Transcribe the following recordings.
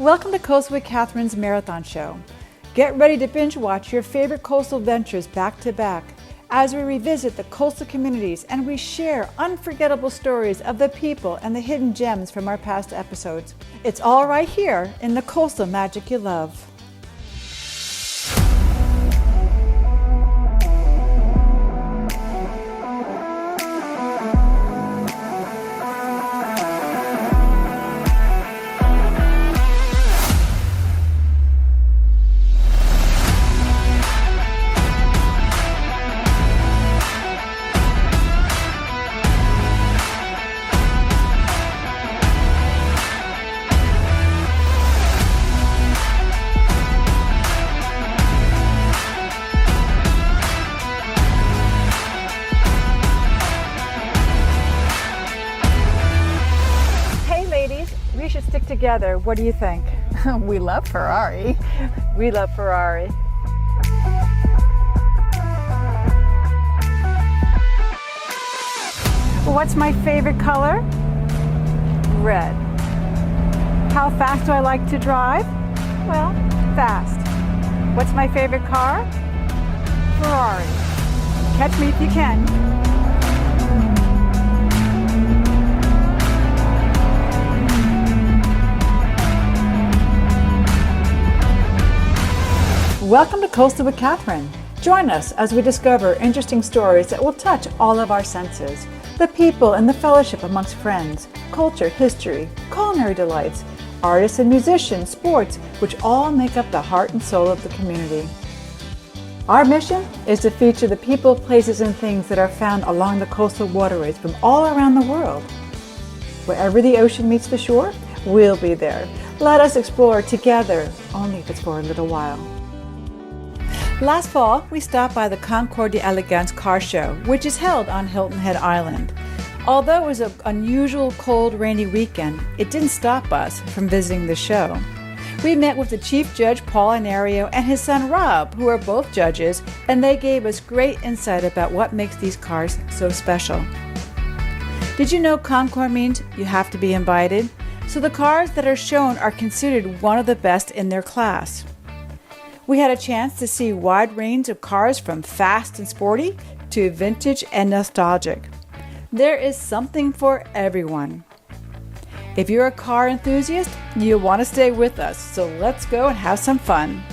Welcome to Coastal with Kathryn's Marathon Show. Get ready to binge watch your favorite coastal ventures back to back as we revisit the coastal communities and we share unforgettable stories of the people and the hidden gems from our past episodes. It's all right here in the coastal magic you love. We should stick together. What do you think? We love Ferrari. We love Ferrari. What's my favorite color? Red. How fast do I like to drive? Well, fast. What's my favorite car? Ferrari. Catch me if you can. Welcome to Coastal with Kathryn. Join us as we discover interesting stories that will touch all of our senses. The people and the fellowship amongst friends, culture, history, culinary delights, artists and musicians, sports, which all make up the heart and soul of the community. Our mission is to feature the people, places, and things that are found along the coastal waterways from all around the world. Wherever the ocean meets the shore, we'll be there. Let us explore together, only if it's for a little while. Last fall, we stopped by the Concours de Elegance car show, which is held on Hilton Head Island. Although it was an unusual cold, rainy weekend, it didn't stop us from visiting the show. We met with the Chief Judge Paul Inario and his son Rob, who are both judges, and they gave us great insight about what makes these cars so special. Did you know Concours means you have to be invited? So the cars that are shown are considered one of the best in their class. We had a chance to see a wide range of cars from fast and sporty to vintage and nostalgic. There is something for everyone. If you're a car enthusiast, you'll want to stay with us, so let's go and have some fun.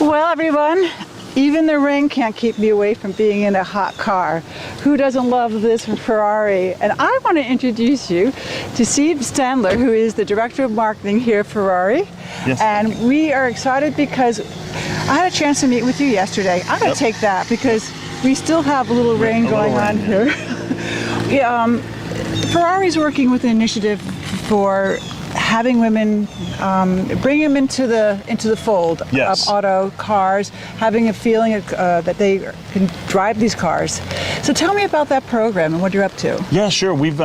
Well, everyone, even the rain can't keep me away from being in a hot car. Who doesn't love this Ferrari? And I want to introduce you to Steve Standler, who is the Director of Marketing here at Ferrari. Yes. And we are excited because I had a chance to meet with you yesterday. I'm going to take that because we still have a little rain going on here. Ferrari's working with an initiative for having women bring them into the fold Yes. of auto cars, having a feeling that they can drive these cars. So tell me about that program and what you're up to. Yeah, sure. We've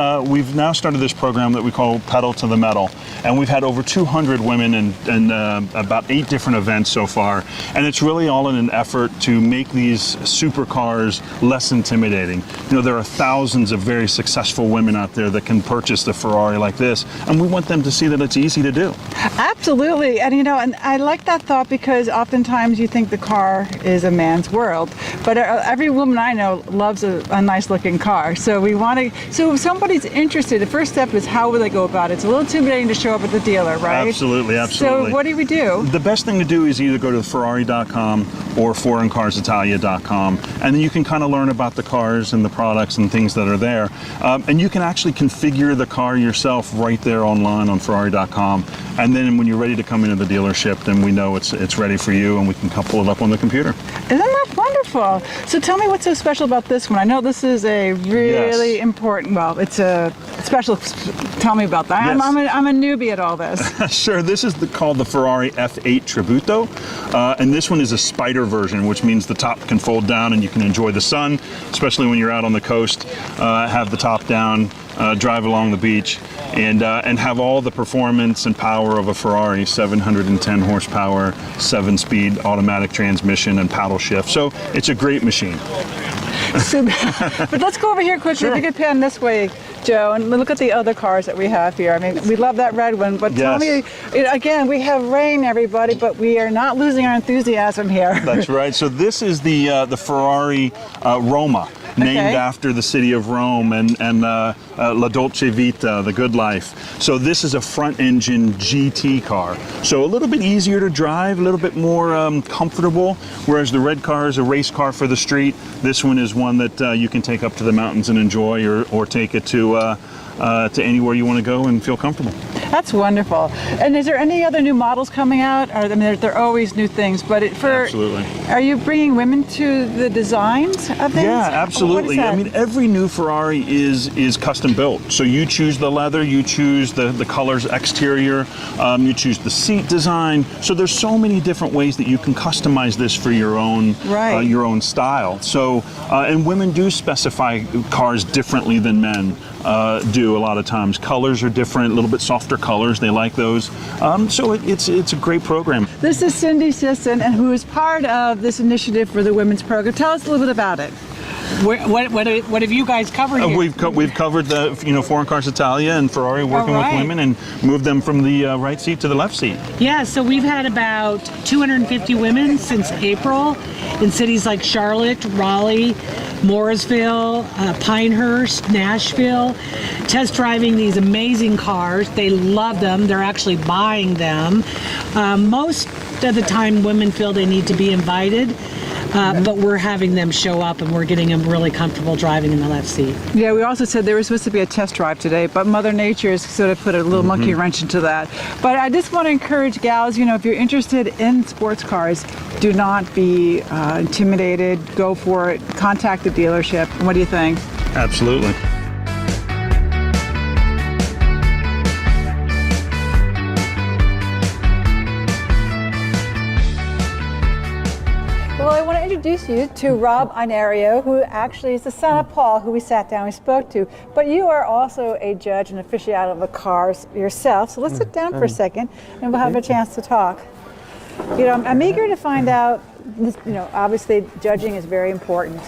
now started this program that we call Pedal to the Metal, and we've had over 200 women in about 8 different events so far. And it's really all in an effort to make these supercars less intimidating. You know, there are thousands of very successful women out there that can purchase the Ferrari like this, and we want them to see that it's easy to do. Absolutely. And and I like that thought because oftentimes you think the car is a man's world, but every woman I know loves a nice looking car. So if somebody's interested, the first step is how will they go about it? It's a little intimidating to show up at the dealer, right? Absolutely. So what do we do? The best thing to do is either go to Ferrari.com or foreigncarsitalia.com, and then you can kind of learn about the cars and the products and things that are there. And you can actually configure the car yourself right there online on Ferrari.com. And then when you're ready to come into the dealership, then we know it's ready for you, and we can pull it up on the computer. Isn't that wonderful? So tell me what's so special about this one. I know this is a really important, well, it's a special, tell me about that. Yes. I'm a newbie at all this. Sure, this is called the Ferrari F8 Tributo, and this one is a spider version, which means the top can fold down and you can enjoy the sun, especially when you're out on the coast, have the top down, drive along the beach, and have all the performance and power of a Ferrari, 710 horsepower, 7-speed automatic transmission and paddle shift. So it's a great machine. So, but let's go over here quickly. Sure. If you could pan this way, Joe, and look at the other cars that we have here. I mean, we love that red one, but tell me, again, we have rain, everybody, but we are not losing our enthusiasm here. That's right. So this is the Ferrari Roma, named after the city of Rome, and La Dolce Vita, the good life. So this is a front-engine GT car. So a little bit easier to drive, a little bit more comfortable, whereas the red car is a race car for the street. This one is one that you can take up to the mountains and enjoy, or take it to anywhere you want to go and feel comfortable. That's wonderful. And is there any other new models coming out? I mean, there are always new things, but Absolutely. Are you bringing women to the designs of things? Yeah, absolutely. What is that? I mean, every new Ferrari is custom built. So you choose the leather, you choose the colors, exterior, you choose the seat design. So there's so many different ways that you can customize this for your own style. So and women do specify cars differently than men do a lot of times. Colors are different, a little bit softer colors. They like those. So it's a great program. This is Cindy Sisson, and who is part of this initiative for the women's program. Tell us a little bit about it. What have you guys covered here? We've covered the Foreign Cars Italia and Ferrari working with women, and moved them from the right seat to the left seat. Yeah, so we've had about 250 women since April in cities like Charlotte, Raleigh, Mooresville, Pinehurst, Nashville, test driving these amazing cars. They love them. They're actually buying them. Most of the time women feel they need to be invited. But we're having them show up, and we're getting them really comfortable driving in the left seat. Yeah, we also said there was supposed to be a test drive today, but Mother Nature has sort of put a little monkey wrench into that. But I just want to encourage gals, if you're interested in sports cars, do not be intimidated. Go for it. Contact the dealership. What do you think? Absolutely. Well, I want to introduce you to Rob Inario, who actually is the son of Paul, who we sat down and spoke to. But you are also a judge and aficionado of the cars yourself. So let's sit down for a second, and we'll have a chance to talk. I'm eager to find out. Obviously, judging is very important,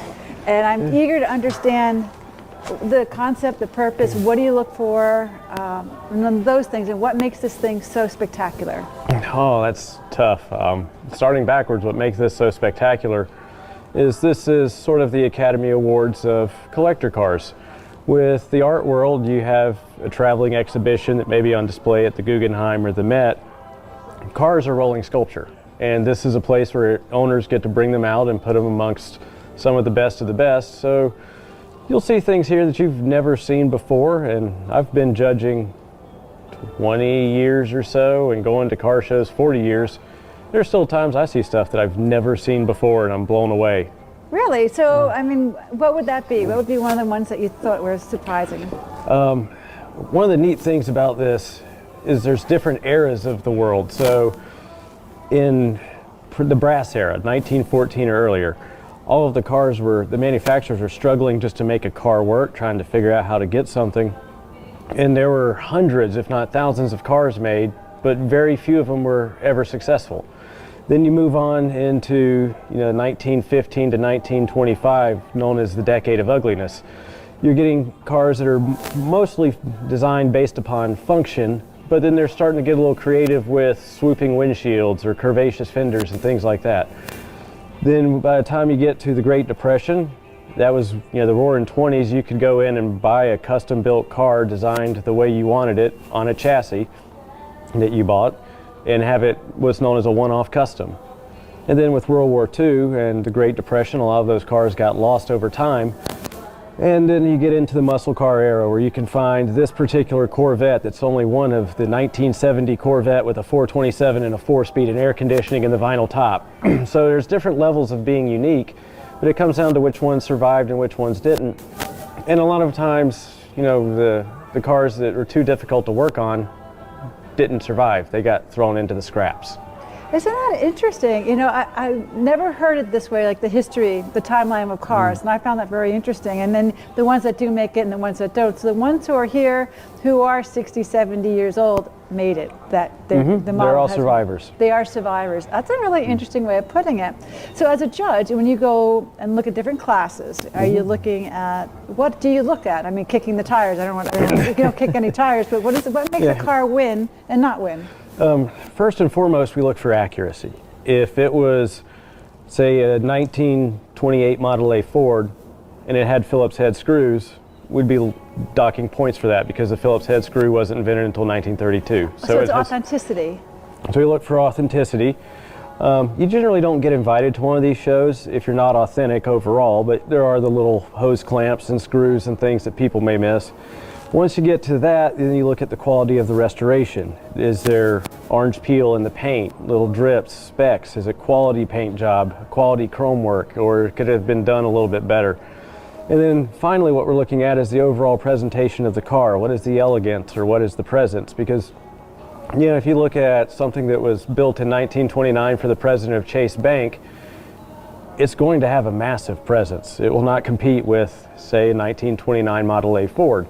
and I'm eager to understand the concept, the purpose. What do you look for, and then those things, and what makes this thing so spectacular? Oh, that's tough. Starting backwards, what makes this so spectacular is this is sort of the Academy Awards of collector cars. With the art world, you have a traveling exhibition that may be on display at the Guggenheim or the Met. Cars are rolling sculpture, and this is a place where owners get to bring them out and put them amongst some of the best. So you'll see things here that you've never seen before, and I've been judging 20 years or so and going to car shows 40 years. There's still times I see stuff that I've never seen before and I'm blown away. Really? So, I mean, what would that be? What would be one of the ones that you thought were surprising? One of the neat things about this is there's different eras of the world. So in the brass era, 1914 or earlier, all of the cars the manufacturers were struggling just to make a car work, trying to figure out how to get something. And there were hundreds, if not thousands, of cars made, but very few of them were ever successful. Then you move on into 1915 to 1925, known as the Decade of Ugliness. You're getting cars that are mostly designed based upon function, but then they're starting to get a little creative with swooping windshields or curvaceous fenders and things like that. Then by the time you get to the Great Depression, that was the roaring 20s, you could go in and buy a custom built car designed the way you wanted it on a chassis that you bought and have it what's known as a one-off custom. And then with World War II and the Great Depression, a lot of those cars got lost over time. And then you get into the muscle car era where you can find this particular Corvette that's only one of the 1970 Corvette with a 427 and a 4-speed and air conditioning and the vinyl top. So there's different levels of being unique, but it comes down to which ones survived and which ones didn't. And a lot of times, the cars that were too difficult to work on didn't survive. They got thrown into the scraps. Isn't that interesting? You know, I never heard it this way, like the history, the timeline of cars, and I found that very interesting. And then the ones that do make it and the ones that don't. So the ones who are here, who are 60, 70 years old, made it. That the model They're all survivors. They are survivors. That's a really interesting way of putting it. So as a judge, when you go and look at different classes, are you looking at, what do you look at? I mean, kicking the tires. I don't want to kick any tires, but what makes a car win and not win? First and foremost, we look for accuracy. If it was, say, a 1928 Model A Ford and it had Phillips head screws, we'd be docking points for that because the Phillips head screw wasn't invented until 1932. So it's authenticity. So we look for authenticity. You generally don't get invited to one of these shows if you're not authentic overall, but there are the little hose clamps and screws and things that people may miss. Once you get to that, then you look at the quality of the restoration. Is there orange peel in the paint, little drips, specks? Is it quality paint job, quality chrome work, or could it have been done a little bit better? And then finally what we're looking at is the overall presentation of the car. What is the elegance, or what is the presence? Because, you know, if you look at something that was built in 1929 for the president of Chase Bank, it's going to have a massive presence. It will not compete with, say, a 1929 Model A Ford.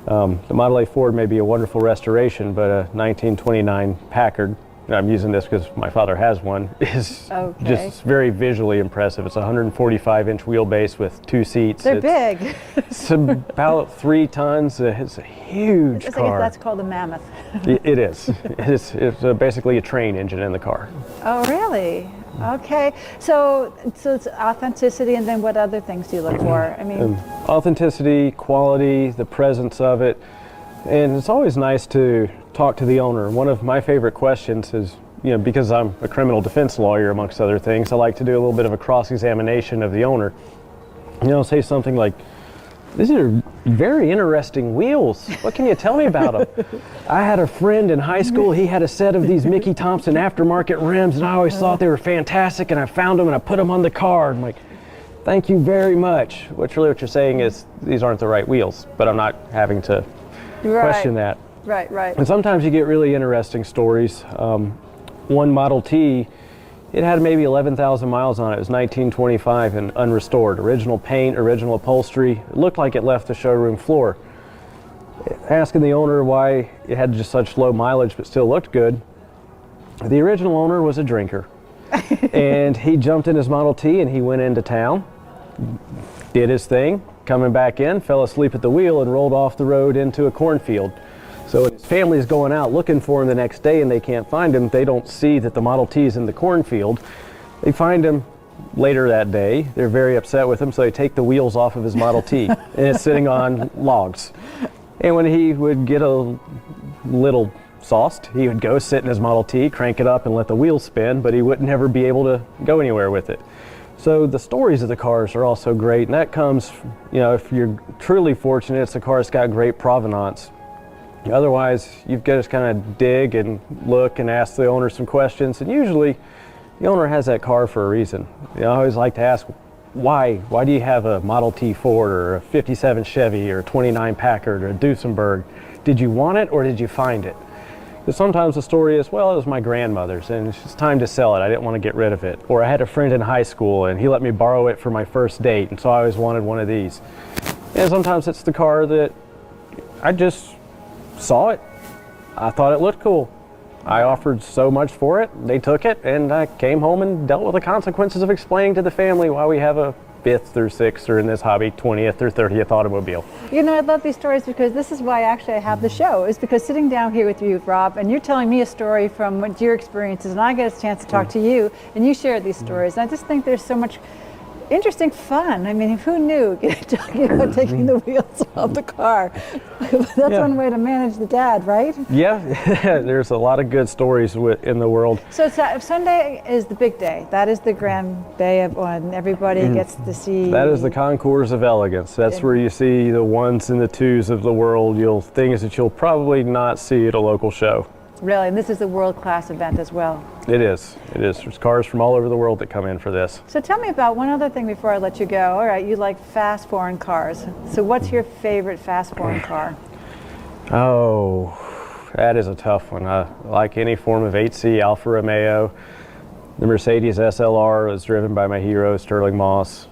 The Model A Ford may be a wonderful restoration, but a 1929 Packard, and I'm using this because my father has one, is just very visually impressive. It's a 145-inch wheelbase with 2 seats. They're big. It's about 3 tons. It's a huge car. That's called a mammoth. It is. It's basically a train engine in the car. Oh, really? Okay. So it's authenticity, and then what other things do you look for? I mean, authenticity, quality, the presence of it. And it's always nice to talk to the owner. One of my favorite questions is, you know, because I'm a criminal defense lawyer amongst other things, I like to do a little bit of a cross-examination of the owner. You know, say something like, "These are very interesting wheels. What can you tell me about them?" I had a friend in high school, he had a set of these Mickey Thompson aftermarket rims, and I always thought they were fantastic, and I found them and I put them on the car. I'm like, "Thank you very much." What you're saying is, these aren't the right wheels, but I'm not having to question that. Right. And sometimes you get really interesting stories. One Model T, it had maybe 11,000 miles on it. It was 1925 and unrestored. Original paint, original upholstery. It looked like it left the showroom floor. Asking the owner why it had just such low mileage but still looked good. The original owner was a drinker. And he jumped in his Model T and he went into town, did his thing, coming back in, fell asleep at the wheel and rolled off the road into a cornfield. So his family's going out looking for him the next day and they can't find him. They don't see that the Model T is in the cornfield. They find him later that day. They're very upset with him, so they take the wheels off of his Model T and it's sitting on logs. And when he would get a little sauced, he would go sit in his Model T, crank it up and let the wheels spin, but he would never be able to go anywhere with it. So the stories of the cars are also great, and that comes, you know, if you're truly fortunate, it's a car that's got great provenance. Otherwise, you've got to just kind of dig and look and ask the owner some questions, and usually the owner has that car for a reason. You know, I always like to ask, why? Why do you have a Model T Ford or a 57 Chevy or a 29 Packard or a Duesenberg? Did you want it or did you find it? Because sometimes the story is, well, it was my grandmother's and it's just time to sell it. I didn't want to get rid of it. Or I had a friend in high school and he let me borrow it for my first date, and so I always wanted one of these. And sometimes it's the car that I just saw it. I thought it looked cool. I offered so much for it, they took it, and I came home and dealt with the consequences of explaining to the family why we have a 5th or 6th, or in this hobby, 20th or 30th automobile. You know, I love these stories because this is why actually I have the show, is because sitting down here with you, Rob, and you're telling me a story from what your experiences, and I get a chance to talk to you, and you share these stories. And I just think there's so much interesting fun. I mean, who knew talking about taking the wheels off the car? That's one way to manage the dad, right? Yeah, there's a lot of good stories in the world. So Sunday is the big day. That is the grand day when everybody gets to see. That is the Concours of Elegance. That's where you see the 1s and the 2s of the world. Things that you'll probably not see at a local show. Really, and this is a world-class event as well. It is. There's cars from all over the world that come in for this. So tell me about one other thing before I let you go. All right, you like fast foreign cars. So what's your favorite fast foreign car? Oh, That is a tough one. Like any form of 8C Alfa Romeo, the Mercedes SLR was driven by my hero, Sterling Moss.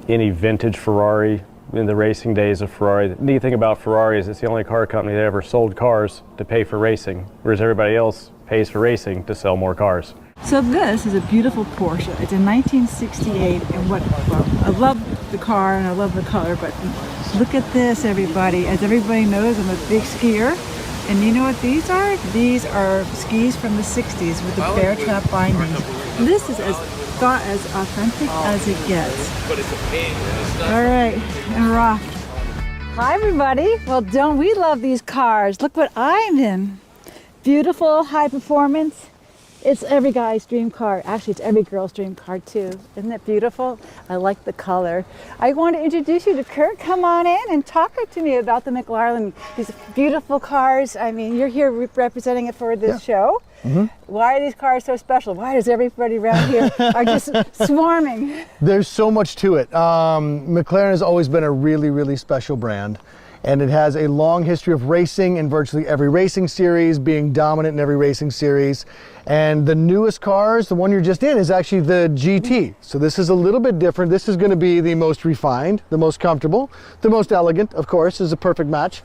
Any vintage Ferrari in the racing days of Ferrari. The neat thing about Ferrari is it's the only car company that ever sold cars to pay for racing, whereas everybody else pays for racing to sell more cars. So this is a beautiful Porsche. It's a 1968, and well, I love the car and I love the color, but look at this, everybody. As everybody knows, I'm a big skier, and you know what these are? These are skis from the 60s with the bear trap bindings. This is as authentic as it gets. All right, and rock. Hi, everybody. Well, don't we love these cars? Look what I'm in. Beautiful, high performance. It's every guy's dream car. Actually, it's every girl's dream car too. Isn't it beautiful? I like the color. I want to introduce you to Kurt. Come on in and talk to me about the McLaren. These beautiful cars. I mean, you're here representing it for this show. Mm-hmm. Why are these cars so special? Why does everybody around here are just swarming? There's so much to it. McLaren has always been a really, really special brand. And it has a long history of racing in virtually every racing series, being dominant in every racing series. And the newest cars, the one you're just in, is actually the GT. So this is a little bit different. This is going to be the most refined, the most comfortable, the most elegant, of course, is a perfect match.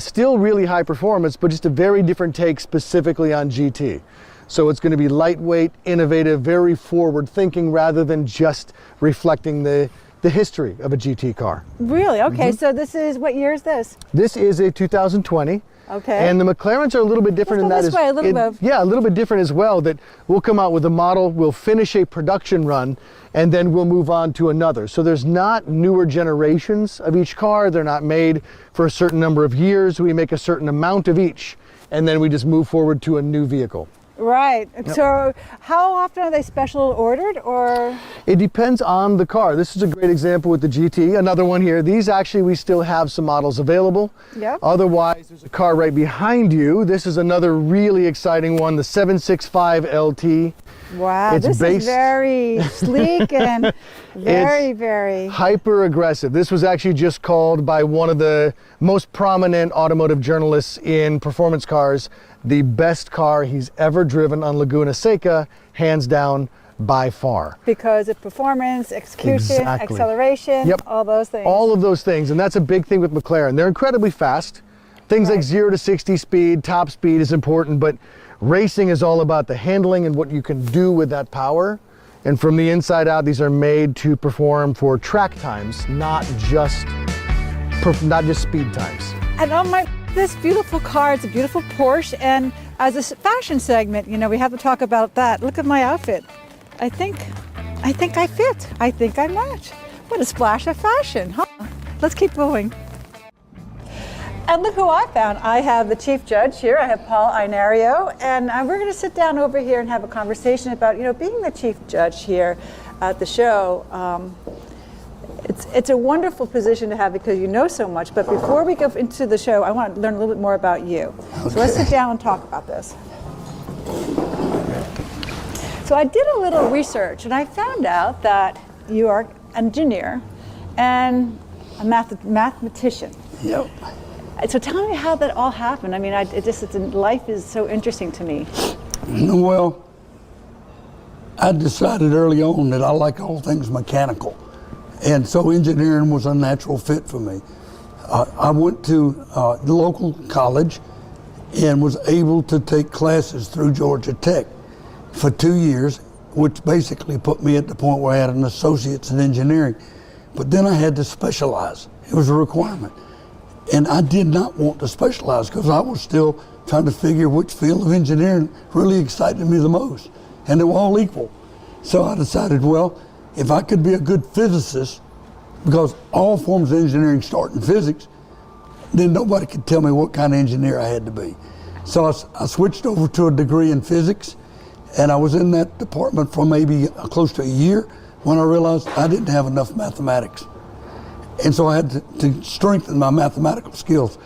Still really high performance, but just a very different take specifically on GT. So it's going to be lightweight, innovative, very forward thinking rather than just reflecting the history of a GT car. Really? Okay, so this is, what year is this? This is a 2020. Okay. And the McLarens are a little bit different in that a little bit different as well, that we'll come out with a model, we'll finish a production run, and then we'll move on to another. So there's not newer generations of each car. They're not made for a certain number of years. We make a certain amount of each, and then we just move forward to a new vehicle. Right. Yep. So how often are they special ordered, or? It depends on the car. This is a great example with the GT. Another one here. These actually, we still have some models available. Yep. Otherwise, there's a car right behind you. This is another really exciting one, the 765 LT. Wow, this is very sleek and very hyper aggressive. This was actually just called by one of the most prominent automotive journalists in performance cars the best car he's ever driven on Laguna Seca, hands down, by far. Because of performance, execution, acceleration, all those things. All of those things, and that's a big thing with McLaren. They're incredibly fast. Things like 0 to 60 speed, top speed is important, but racing is all about the handling and what you can do with that power. And from the inside out, these are made to perform for track times, not just speed times. And oh my, this beautiful car, it's a beautiful Porsche, and as a fashion segment, you know, we have to talk about that. Look at my outfit. I think I fit. I think I match. What a splash of fashion, huh? Let's keep going. And look who I found. I have the chief judge here. I have Paul Inario, and we're going to sit down over here and have a conversation about, you know, being the chief judge here at the show. It's a wonderful position to have because you know so much. But before we go into the show, I want to learn a little bit more about you. Okay. So let's sit down and talk about this. So I did a little research, and I found out that you are an engineer and a mathematician. Yep. So tell me how that all happened. I mean, life is so interesting to me. Well, I decided early on that I like all things mechanical. And so engineering was a natural fit for me. I went to the local college and was able to take classes through Georgia Tech for 2 years, which basically put me at the point where I had an associate's in engineering. But then I had to specialize. It was a requirement. And I did not want to specialize because I was still trying to figure which field of engineering really excited me the most. And they were all equal. So I decided, well, if I could be a good physicist, because all forms of engineering start in physics, then nobody could tell me what kind of engineer I had to be. So I switched over to a degree in physics, and I was in that department for maybe close to a year when I realized I didn't have enough mathematics. And so I had to strengthen my mathematical skills.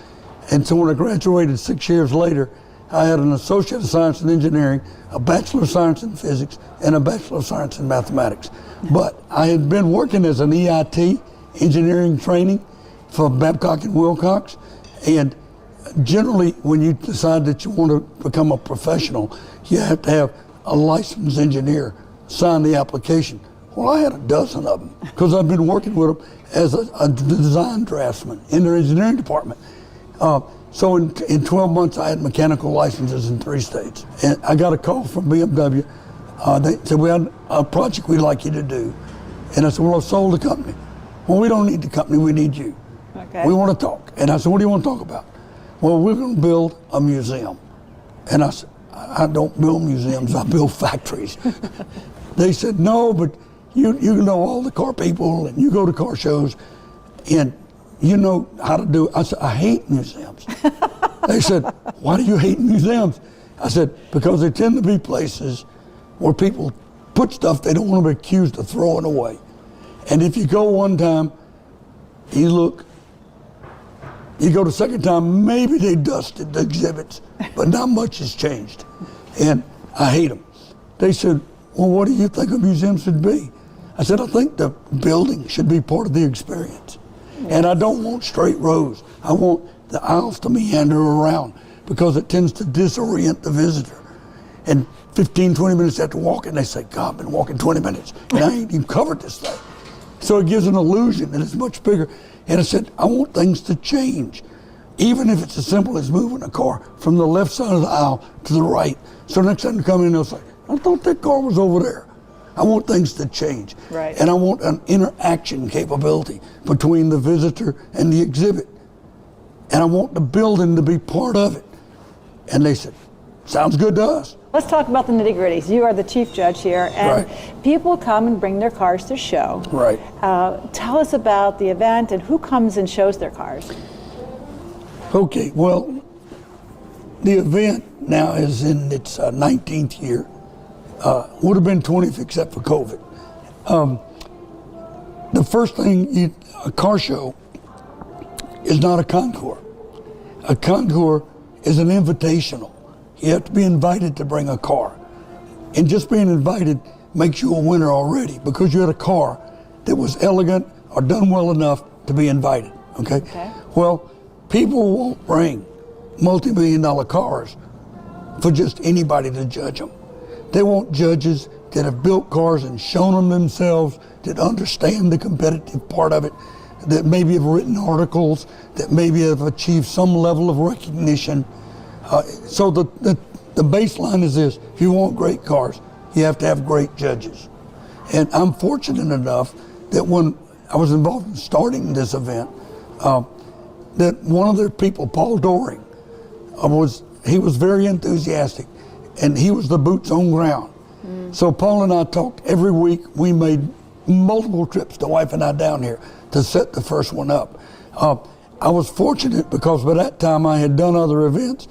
And so when I graduated 6 years later, I had an Associate of Science in Engineering, a Bachelor of Science in Physics, and a Bachelor of Science in Mathematics. But I had been working as an EIT, engineering training, for Babcock and Wilcox, and generally, when you decide that you want to become a professional, you have to have a licensed engineer sign the application. Well, I had a dozen of them because I've been working with them as a design draftsman in their engineering department. So in 12 months, I had mechanical licenses in 3 states. And I got a call from BMW. They said, we had a project we'd like you to do. And I said, well, I've sold the company. Well, we don't need the company, we need you. Okay. We want to talk. And I said, what do you want to talk about? Well, we're going to build a museum. And I said, I don't build museums, I build factories. They said, no, but you know all the car people and you go to car shows and you know how to do it. I said, I hate museums. They said, why do you hate museums? I said, because they tend to be places where people put stuff they don't want to be accused of throwing away. And if you go one time, you look, you go the second time, maybe they dusted the exhibits, but not much has changed. And I hate them. They said, well, what do you think a museum should be? I said, I think the building should be part of the experience. Yes. And I don't want straight rows. I want the aisles to meander around because it tends to disorient the visitor. And 15, 20 minutes after walking, they say, God, I've been walking 20 minutes and I ain't even covered this thing. So it gives an illusion that it's much bigger. And I said, I want things to change, even if it's as simple as moving a car from the left side of the aisle to the right. So next time they come in, they'll say, I thought that car was over there. I want things to change. Right. And I want an interaction capability between the visitor and the exhibit. And I want the building to be part of it. And they said, sounds good to us. Let's talk about the nitty-gritties. You are the chief judge here, and Right. people come and bring their cars to show. Right. Tell us about the event and who comes and shows their cars. Okay, well, the event now is in its 19th year. Would have been 20th except for COVID. The first thing, a car show is not a concours. A concours is an invitational. You have to be invited to bring a car. And just being invited makes you a winner already because you had a car that was elegant or done well enough to be invited, okay? Well, people won't bring multi-million-dollar cars for just anybody to judge them. They want judges that have built cars and shown them themselves, that understand the competitive part of it, that maybe have written articles, that maybe have achieved some level of recognition. So the baseline is this: if you want great cars, you have to have great judges. And I'm fortunate enough that when I was involved in starting this event, that one of their people, Paul Doring, he was very enthusiastic, and he was the boots on ground. So Paul and I talked every week. We made multiple trips, the wife and I, down here to set the first one up. I was fortunate because by that time I had done other events,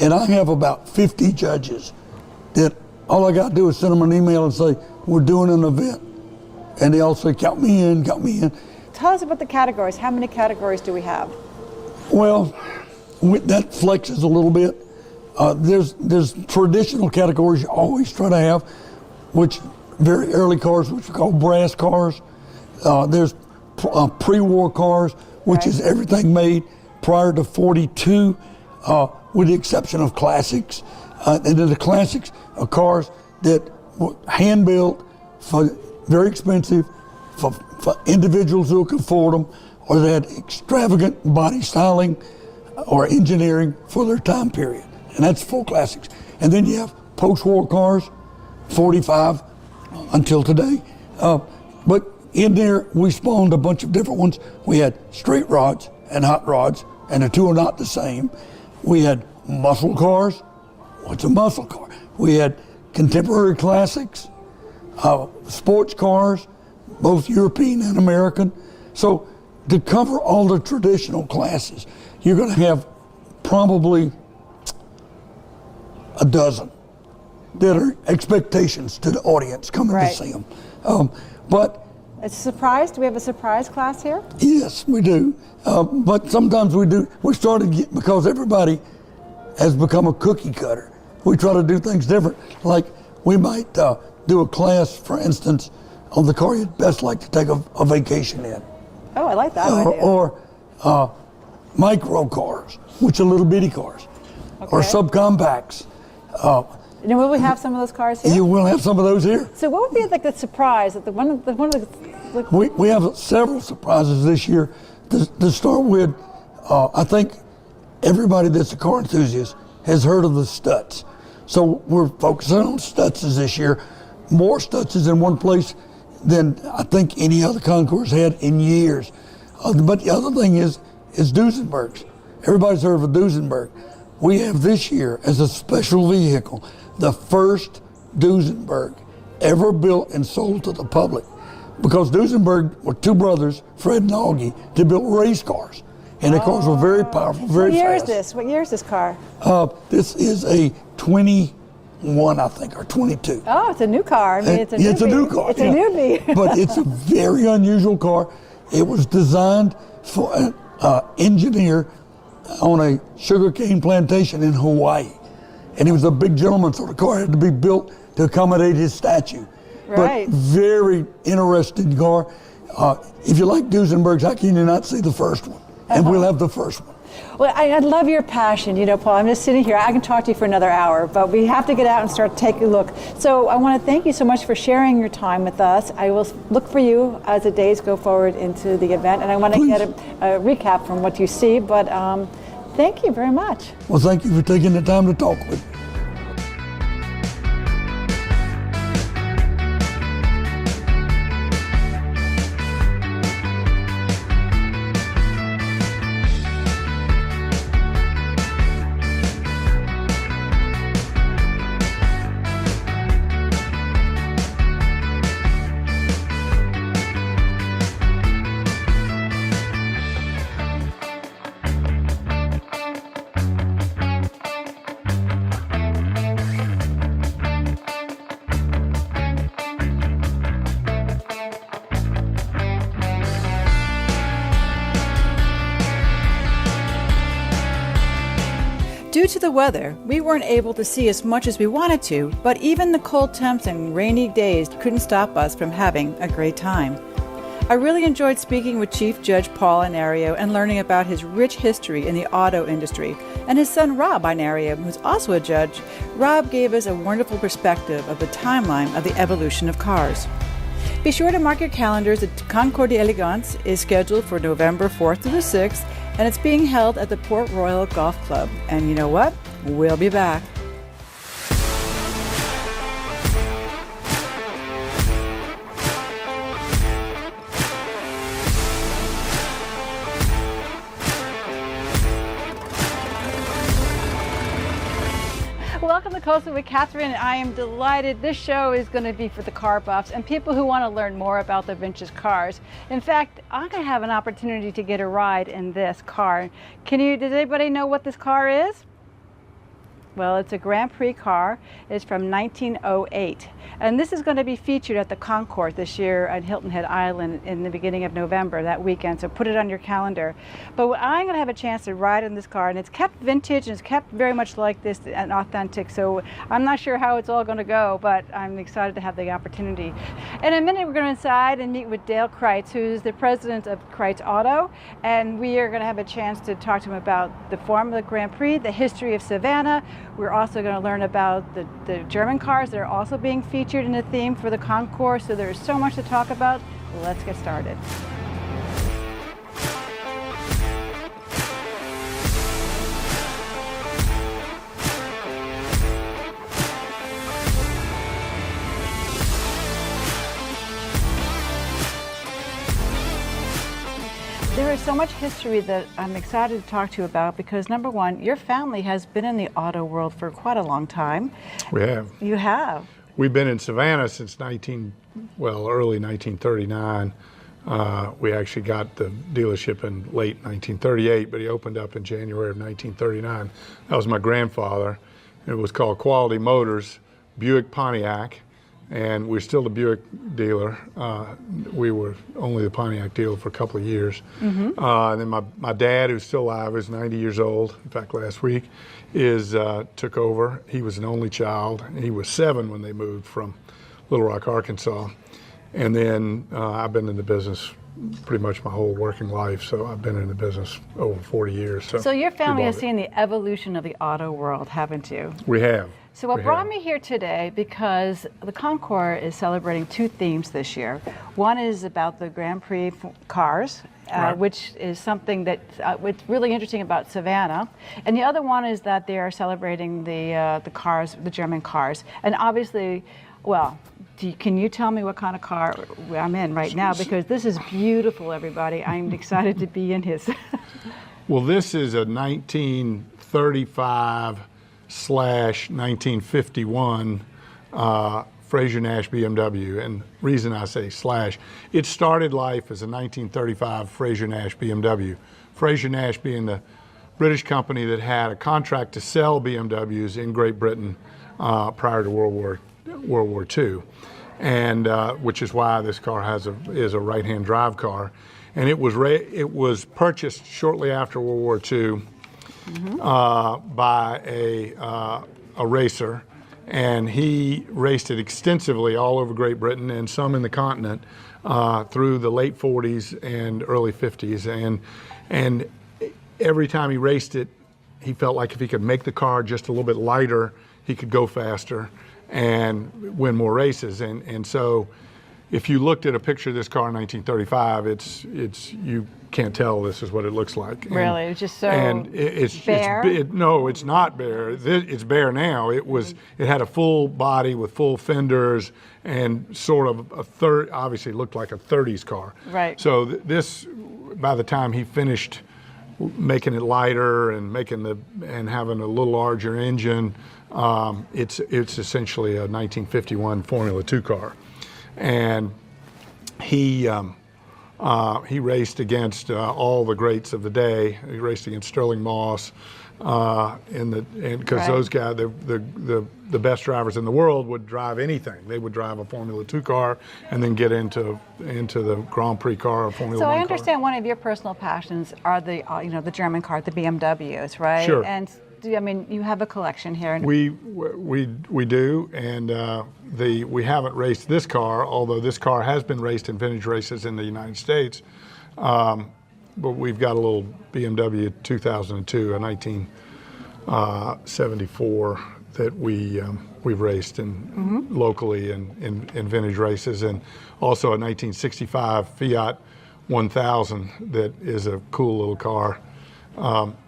and I have about 50 judges that all I got to do is send them an email and say, we're doing an event. And they all say, count me in, count me in. Tell us about the categories. How many categories do we have? Well, that flexes a little bit. There's traditional categories you always try to have, which very early cars, which we call brass cars. There's pre-war cars, which is everything made prior to 42, with the exception of classics. And then the classics are cars that were hand-built, for very expensive, for individuals who could afford them, or they had extravagant body styling or engineering for their time period. And that's full classics. And then you have post-war cars, 45 until today. But in there, we spawned a bunch of different ones. We had straight rods and hot rods, and the two are not the same. We had muscle cars. What's a muscle car? We had contemporary classics, sports cars, both European and American. So to cover all the traditional classes, you're going to have probably a dozen that are expectations to the audience coming to see them. But it's a surprise. Do we have a surprise class here? yes, we do. But sometimes we do. We started because everybody has become a cookie cutter. We try to do things different. Like we might do a class, for instance, on the car you'd best like to take a vacation in. Oh, I like that idea. Or micro cars, which are little bitty cars, or subcompacts. And will we have some of those cars here? You will have some of those here. So what would be like the surprise that We have several surprises this year. To start with, I think everybody that's a car enthusiast has heard of the Stutz. So we're focusing on Stutzes this year. More Stutzes in one place than I think any other Concours had in years. But the other thing is Duesenbergs. Everybody's heard of a Duesenberg. We have this year as a special vehicle the first Duesenberg ever built and sold to the public. Because Duesenberg were two brothers, Fred and Augie, that built race cars. And the cars were very powerful, very fast. What year is this? What year is this car? This is a 21, I think, or 22. Oh, it's a new car. I mean, it's a It's a new car. It's a newbie. But it's a very unusual car. It was designed for an engineer on a sugarcane plantation in Hawaii. And he was a big gentleman, so the car had to be built to accommodate his statue. Right. But very interesting car. If you like Duesenbergs, how can you not see the first one? And we'll have the first one. Well, I love your passion, you know, Paul. I'm just sitting here. I can talk to you for another hour, but we have to get out and start taking a look. So I want to thank you so much for sharing your time with us. I will look for you as the days go forward into the event, and I want to get a recap from what you see, but thank you very much. Well, thank you for taking the time to talk with me. Due to the weather, we weren't able to see as much as we wanted to, but even the cold temps and rainy days couldn't stop us from having a great time. I really enjoyed speaking with Chief Judge Paul Inario and learning about his rich history in the auto industry, and his son Rob Inario, who's also a judge. Rob gave us a wonderful perspective of the timeline of the evolution of cars. Be sure to mark your calendars that Concours de Elegance is scheduled for November 4th to the 6th, and it's being held at the Port Royal Golf Club. And you know what? We'll be back. Welcome to Coastal with Kathryn. I am delighted. This show is going to be for the car buffs and people who want to learn more about the vintage cars. In fact, I'm going to have an opportunity to get a ride in this car. Does anybody know what this car is? Well, it's a Grand Prix car. It's from 1908. And this is going to be featured at the Concours this year at Hilton Head Island in the beginning of November, that weekend. So put it on your calendar. But I'm going to have a chance to ride in this car, and it's kept vintage and it's kept very much like this and authentic. So I'm not sure how it's all going to go, but I'm excited to have the opportunity. In a minute, we're going to inside and meet with Dale Critz, who's the president of Critz Auto. And we are going to have a chance to talk to him about the Formula Grand Prix, the history of Savannah. We're also going to learn about the German cars that are also being featured in the theme for the Concours. So there's so much to talk about. Let's get started. There is so much history that I'm excited to talk to you about because, number one, your family has been in the auto world for quite a long time. We have. You have. We've been in Savannah since early 1939. We actually got the dealership in late 1938, but he opened up in January of 1939. That was my grandfather. It was called Quality Motors, Buick Pontiac, and we're still the Buick dealer. We were only the Pontiac dealer for a couple of years. Mm-hmm. And then my dad, who's still alive, is 90 years old, in fact last week, took over. He was an only child, and he was 7 when they moved from Little Rock, Arkansas. And then I've been in the business pretty much my whole working life. So I've been in the business over 40 years. So your family has it. seen the evolution of the auto world, haven't you? We have. So what We brought have. me here today, because the Concours is celebrating two themes this year. One is about the Grand Prix cars, Right. which is something that what's really interesting about Savannah. And the other one is that they are celebrating the cars, the German cars. And obviously, well, can you tell me what kind of car I'm in right now? Because this is beautiful, everybody. I'm excited to be in his. Well, this is a 1935/1951 Fraser Nash BMW, and reason I say slash, it started life as a 1935 Fraser Nash BMW. Fraser Nash being the British company that had a contract to sell BMWs in Great Britain prior to World War II, and which is why this car is a right-hand drive car, and it was purchased shortly after World War II by a racer. And he raced it extensively all over Great Britain and some in the continent through the late 40s and early 50s. And every time he raced it, he felt like if he could make the car just a little bit lighter, he could go faster and win more races. And so if you looked at a picture of this car in 1935, it's you can't tell this is what it looks like. Really? It's just so bare? No, it's not bare. It's bare now. It had a full body with full fenders and sort of obviously looked like a 30s car. Right. So this, by the time he finished making it lighter and having a little larger engine, it's essentially a 1951 Formula 2 car. And he raced against all the greats of the day. He raced against Sterling Moss, because those guys, the best drivers in the world, would drive anything. They would drive a Formula 2 car and then get into the Grand Prix car or Formula 1 So car. I understand one of your personal passions are the German car, the BMWs, right? Sure. And you have a collection here. And We do, and we haven't raced this car, although this car has been raced in vintage races in the United States. But we've got a little BMW 2002, a 1974 that we've raced locally in vintage races, and also a 1965 Fiat 1000 that is a cool little car.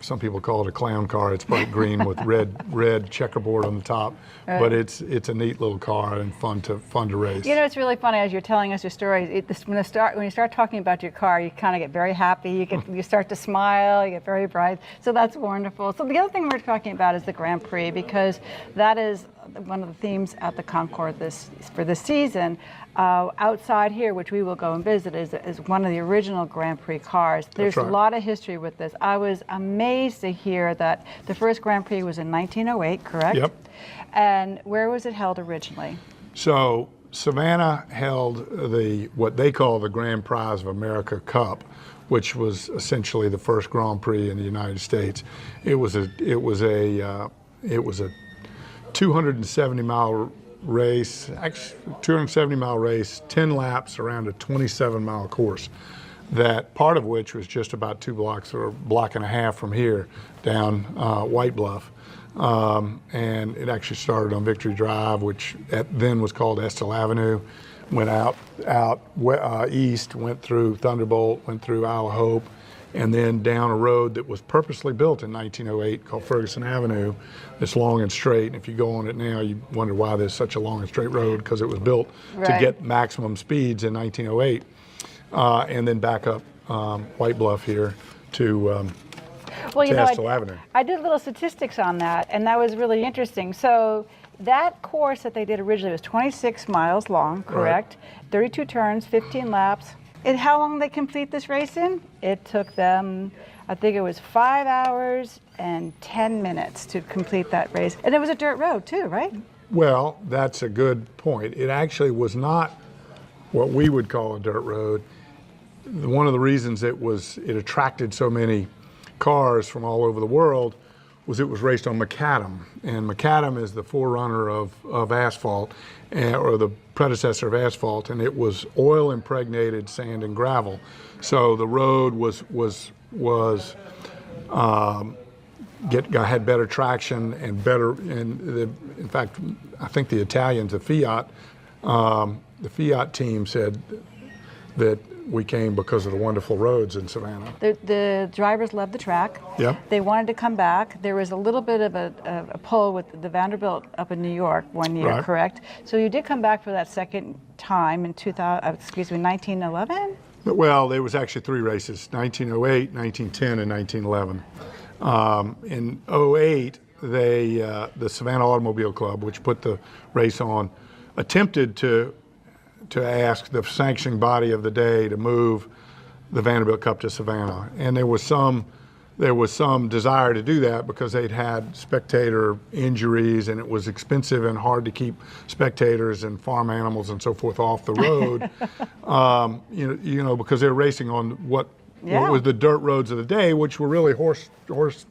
Some people call it a clown car. It's bright green with red checkerboard on the top, but it's a neat little car and fun to race. You know, it's really funny as you're telling us your story. When you start talking about your car, you kind of get very happy. You start to smile. You get very bright. So that's wonderful. So the other thing we're talking about is the Grand Prix, because that is one of the themes at the Concours for this season. Outside here, which we will go and visit, is one of the original Grand Prix cars. There's right. a lot of history with this. I was amazed to hear that the first Grand Prix was in 1908, correct? Yep. And where was it held originally? So Savannah held what they call the Grand Prize of America Cup, which was essentially the first Grand Prix in the United States. It was a 270-mile race, actually 270-mile race, 10 laps around a 27-mile course. That part of which was just about 2 blocks or a block and a half from here down White Bluff. And it actually started on Victory Drive, which then was called Estill Avenue, went out east, went through Thunderbolt, went through Isle of Hope, and then down a road that was purposely built in 1908 called Ferguson Avenue. It's long and straight, and if you go on it now, you wonder why there's such a long and straight road, because it was built to get maximum speeds in 1908, and then back up White Bluff here to Estill Avenue. I did little statistics on that, and that was really interesting. So that course that they did originally was 26 miles long, correct? Right. 32 turns, 15 laps. And how long did they complete this race in? It took them, I think it was 5 hours and 10 minutes to complete that race. And it was a dirt road too, right? Well, that's a good point. It actually was not what we would call a dirt road. One of the reasons it attracted so many cars from all over the world was it was raced on macadam, and macadam is the forerunner of asphalt, or the predecessor of asphalt, and it was oil impregnated sand and gravel. So the road had better traction and better, in fact, I think the Italians, the Fiat team said that we came because of the wonderful roads in Savannah. The drivers loved the track. Yep. They wanted to come back. There was a little bit of a pull with the Vanderbilt up in New York one year, Right. correct? So you did come back for that second time in 1911? Well, there was actually 3 races, 1908, 1910, and 1911. In 08, the Savannah Automobile Club, which put the race on, attempted to ask the sanctioning body of the day to move the Vanderbilt Cup to Savannah, and there was some desire to do that because they'd had spectator injuries, and it was expensive and hard to keep spectators and farm animals and so forth off the road. You know, because they're racing on what was the dirt roads of the day, which were really horse roads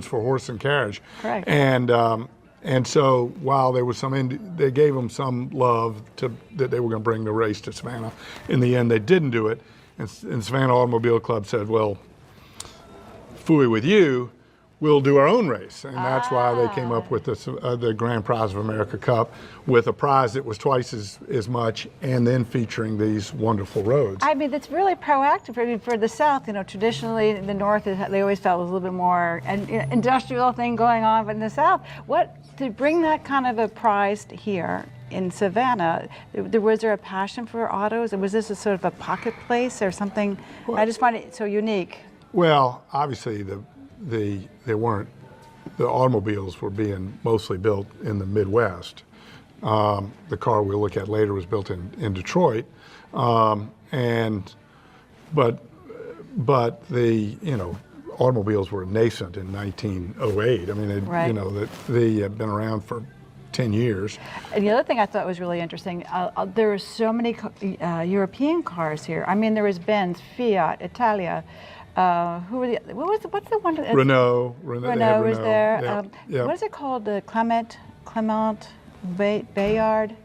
for horse and carriage. Correct. And so while there was they gave them some love that they were going to bring the race to Savannah. In the end, they didn't do it. And Savannah Automobile Club said, well, phooey with you, we'll do our own race. And that's why they came up with the Grand Prize of America Cup, with a prize that was twice as much, and then featuring these wonderful roads. I mean, it's really proactive. I mean, for the South, you know, traditionally in the North, they always felt it was a little bit more an industrial thing going on, but in the South, to bring that kind of a prize here in Savannah, was there a passion for autos? Was this a sort of a pocket place or something? I just find it so unique. Well, obviously the automobiles were being mostly built in the Midwest. The car we'll look at later was built in Detroit, but the automobiles were nascent in 1908. I mean, they had been around for 10 years. And the other thing I thought was really interesting, there were so many European cars here. I mean, there was Benz, Fiat, Italia. What's the one? Renault was there. Yep. What is it called? The Clement Bayard?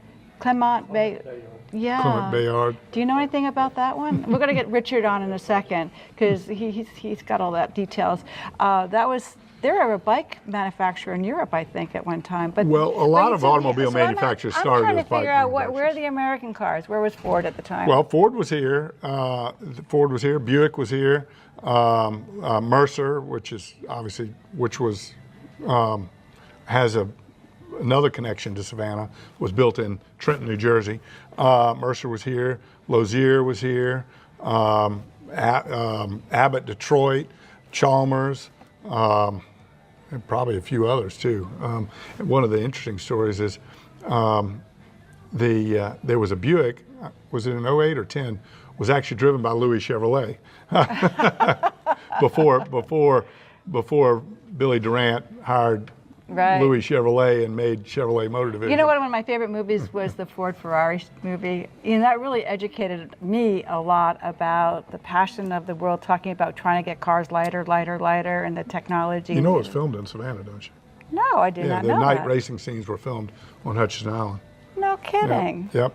Yeah. Clement Bayard. Do you know anything about that one? We're going to get Richard on in a second because he's got all that details. They were a bike manufacturer in Europe, I think, at one time. But a lot of automobile manufacturers started I'm as trying to bike figure out manufacturers. where are the American cars? Where was Ford at the time? Well, Ford was here. Buick was here. Mercer, which has another connection to Savannah, was built in Trenton, New Jersey. Mercer was here. Lozier was here. Abbott, Detroit. Chalmers. And probably a few others too. One of the interesting stories is there was a Buick, was it in 08 or 10, was actually driven by Louis Chevrolet before Billy Durant hired Louis Chevrolet and made Chevrolet Motor Division. You know what, one of my favorite movies was the Ford Ferrari movie. You know, that really educated me a lot about the passion of the world, talking about trying to get cars lighter, and the technology. You know it was filmed in Savannah, don't you? No, I did not know the night that. racing scenes were filmed on Hutchinson Island. No kidding. Yep.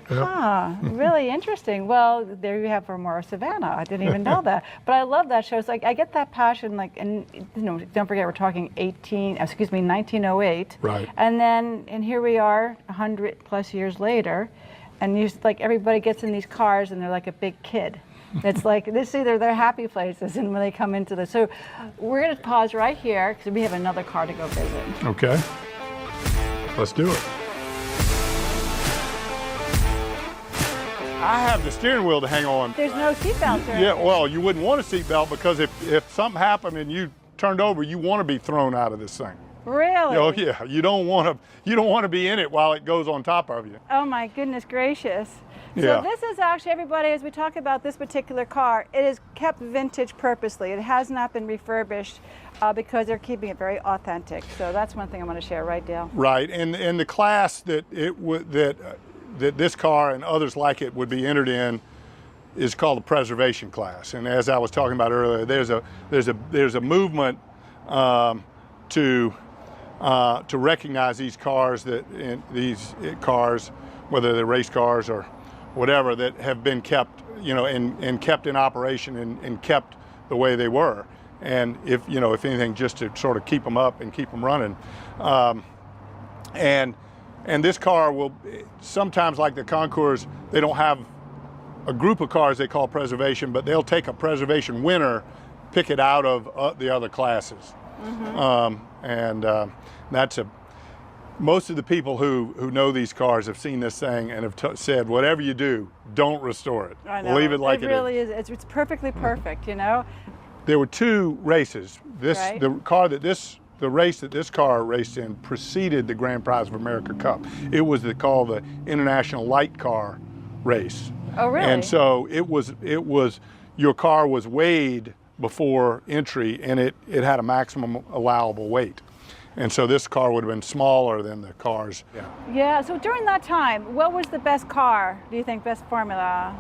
Really interesting. Well, there you have for more Savannah. I didn't even know that. But I love that show. It's like I get that passion, and don't forget we're talking 1908. Right. And here we are 100 plus years later, and everybody gets in these cars and they're like a big kid. It's like this either they're happy places, and when they come into this. So we're going to pause right here because we have another car to go visit. Okay. Let's do it. I have the steering wheel to hang on. There's no seatbelts, right? Yeah, well, you wouldn't want a seatbelt because if something happened and you turned over, you want to be thrown out of this thing. Really? Oh yeah, you don't want to be in it while it goes on top of you. Oh my goodness gracious. Yeah. So this is actually, everybody, as we talk about this particular car, it is kept vintage purposely. It has not been refurbished because they're keeping it very authentic. So that's one thing I want to share, right, Dale? Right, and the class that this car and others like it would be entered in is called the preservation class. And as I was talking about earlier, there's a movement to recognize these cars whether they're race cars or whatever, that have been kept, and kept in operation and kept the way they were. And if anything, just to sort of keep them up and keep them running. And this car will sometimes, like the Concours, they don't have a group of cars they call preservation, but they'll take a preservation winner, pick it out of the other classes. That's most of the people who know these cars have seen this thing and have said, whatever you do, don't restore it. I know. Leave it like it really is. It's perfectly perfect, There were two races. Right. The race that this car raced in preceded the Grand Prize of America Cup. It was called the International Light Car Race. Oh, really? And so it was your car was weighed before entry, and it had a maximum allowable weight. And so this car would have been smaller than the cars. Yeah, so during that time, what was the best car, do you think, best formula?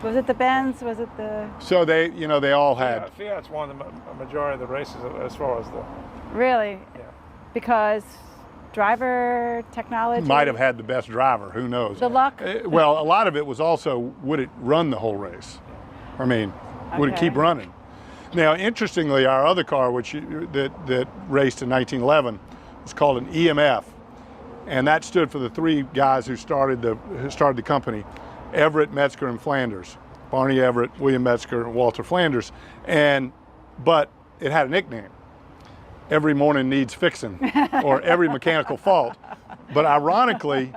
Was it the Benz? Was it the... So they all had... Fiat's won the majority of the races as far as the... Really? Yeah. Because driver technology? Might have had the best driver, who knows? The luck? Well, a lot of it was also, would it run the whole race? I mean, would it keep running? Now, interestingly, our other car, that raced in 1911, was called an EMF, and that stood for the three guys who started the company: Everett, Metzger, and Flanders. Barney Everett, William Metzger, and Walter Flanders. But it had a nickname: Every Morning Needs Fixing, or Every Mechanical Fault. But ironically,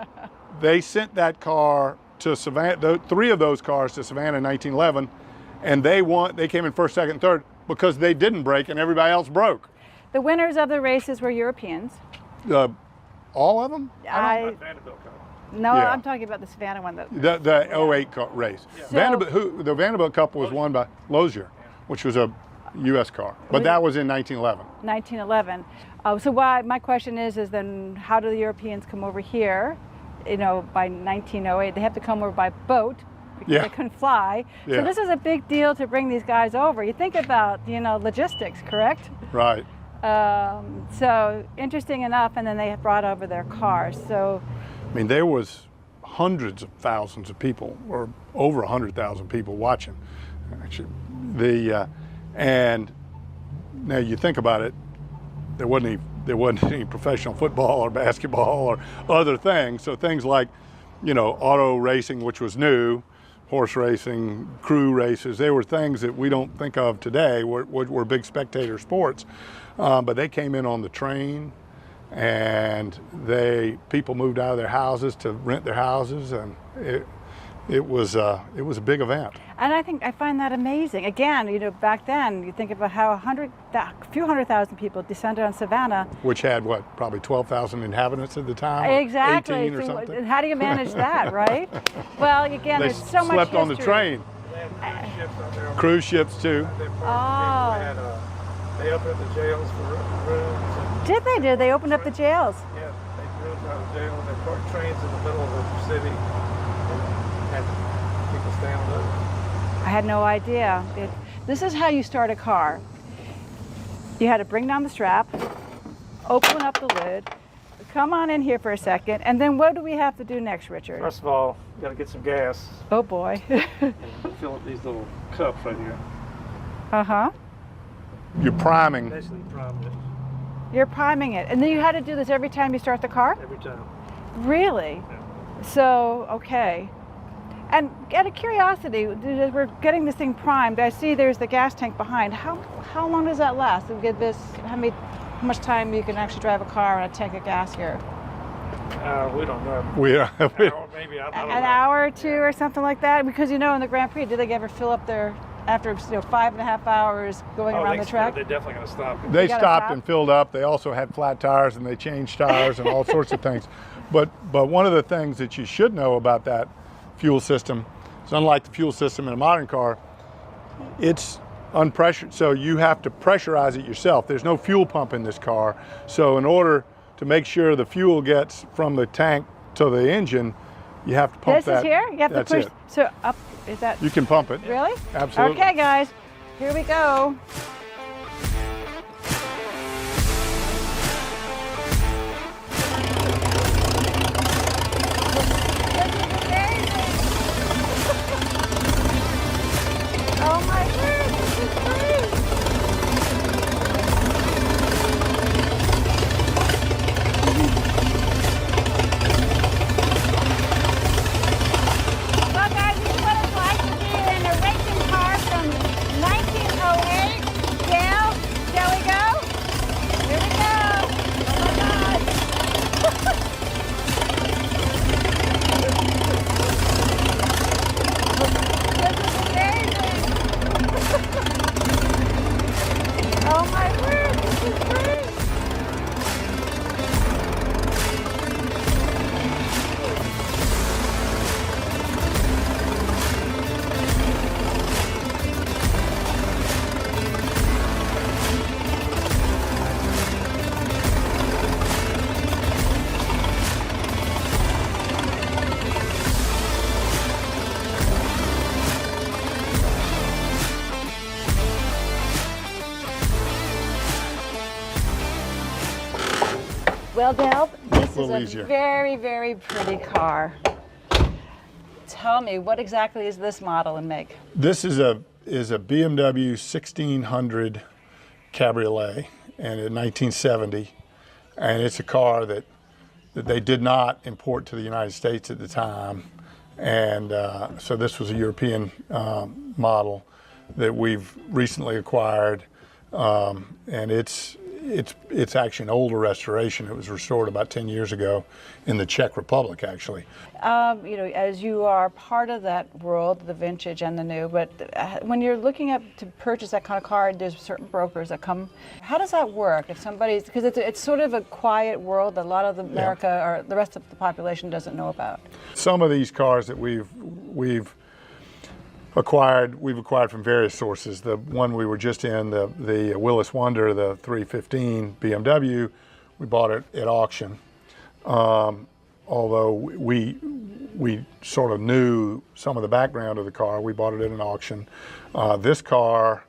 they sent that car to Savannah, three of those cars to Savannah in 1911. And they won. They came in first, second, and third because they didn't break and everybody else broke. The winners of the races were Europeans. All of them? Vanderbilt Cup. No, Yeah. I'm talking about the Savannah one. The 08 race. So- The Vanderbilt Cup was won by Lozier, which was a U.S. car, but that was in 1911. 1911. So my question is then how do the Europeans come over here? By 1908, they have to come over by boat. Because they couldn't fly. Yeah. So this is a big deal to bring these guys over. You think about, logistics, correct? Right. So interesting enough, and then they brought over their cars. So, I mean, there was hundreds of thousands of people, or over 100,000 people watching, actually. And now you think about it, there wasn't any professional football or basketball or other things. So things like, auto racing, which was new, horse racing, crew races, they were things that we don't think of today, were big spectator sports. But they came in on the train, and people moved out of their houses to rent their houses, and it was a big event. and I find that amazing. Again, back then, you think about how a few 100,000 people descended on Savannah. Which had probably 12,000 inhabitants at the time? Or Exactly. 18 or So something? how do you manage that, right? Well, again, They there's so much slept history. on the train. They had cruise ships out there. Cruise ships too. They opened up the jails for rooms. And, Did they opened up the jails? yeah, they rooms out of jail, and they parked trains in the middle of the city and had people stand on those. I had no idea. This is how you start a car. You had to bring down the strap, open up the lid, come on in here for a second, and then what do we have to do next, Richard? First of all, you got to get some gas Oh boy. and fill up these little cups right here. Uh-huh. You're priming. Basically, primed it You're priming it. And then you had to do this every time you start the car? every time. Really? Yeah. So, okay. And out of curiosity, as we're getting this thing primed, I see there's the gas tank behind. How long does that last? We get this, how much time you can actually drive a car on a tank of gas here? We don't know. We Hour, maybe, I don't know. An hour or two or something like that? Because in the Grand Prix, do they ever fill up their, after 5.5 hours going around the track? They're definitely going to stop. They gotta stopped stop? and filled up. They also had flat tires, and they changed tires and all sorts of things. But one of the things that you should know about that fuel system is, unlike the fuel system in a modern car, it's unpressured. So you have to pressurize it yourself. There's no fuel pump in this car. So in order to make sure the fuel gets from the tank to the engine, you have to pump This that. is here? You have That's to push, it. so up, is that, You can pump it. really? Absolutely. Okay guys, here we go. Well, Dale, this little is easier. a very, very pretty car. Tell me, what exactly is this model and make? This is a BMW 1600 Cabriolet, and in 1970, and it's a car that they did not import to the United States at the time, and so this was a European model that we've recently acquired, and it's actually an older restoration. It was restored about 10 years ago in the Czech Republic, actually. You know, as you are part of that world, the vintage and the new, but when you're looking at to purchase that kind of car, there's certain brokers that come. How does that work? If somebody's, because it's sort of a quiet world that a lot of America or the rest of the population doesn't know about. Some of these cars that we've acquired from various sources. The one we were just in, the Willis Wonder, the 315 BMW, we bought it at auction. Although we sort of knew some of the background of the car, we bought it at an auction. This car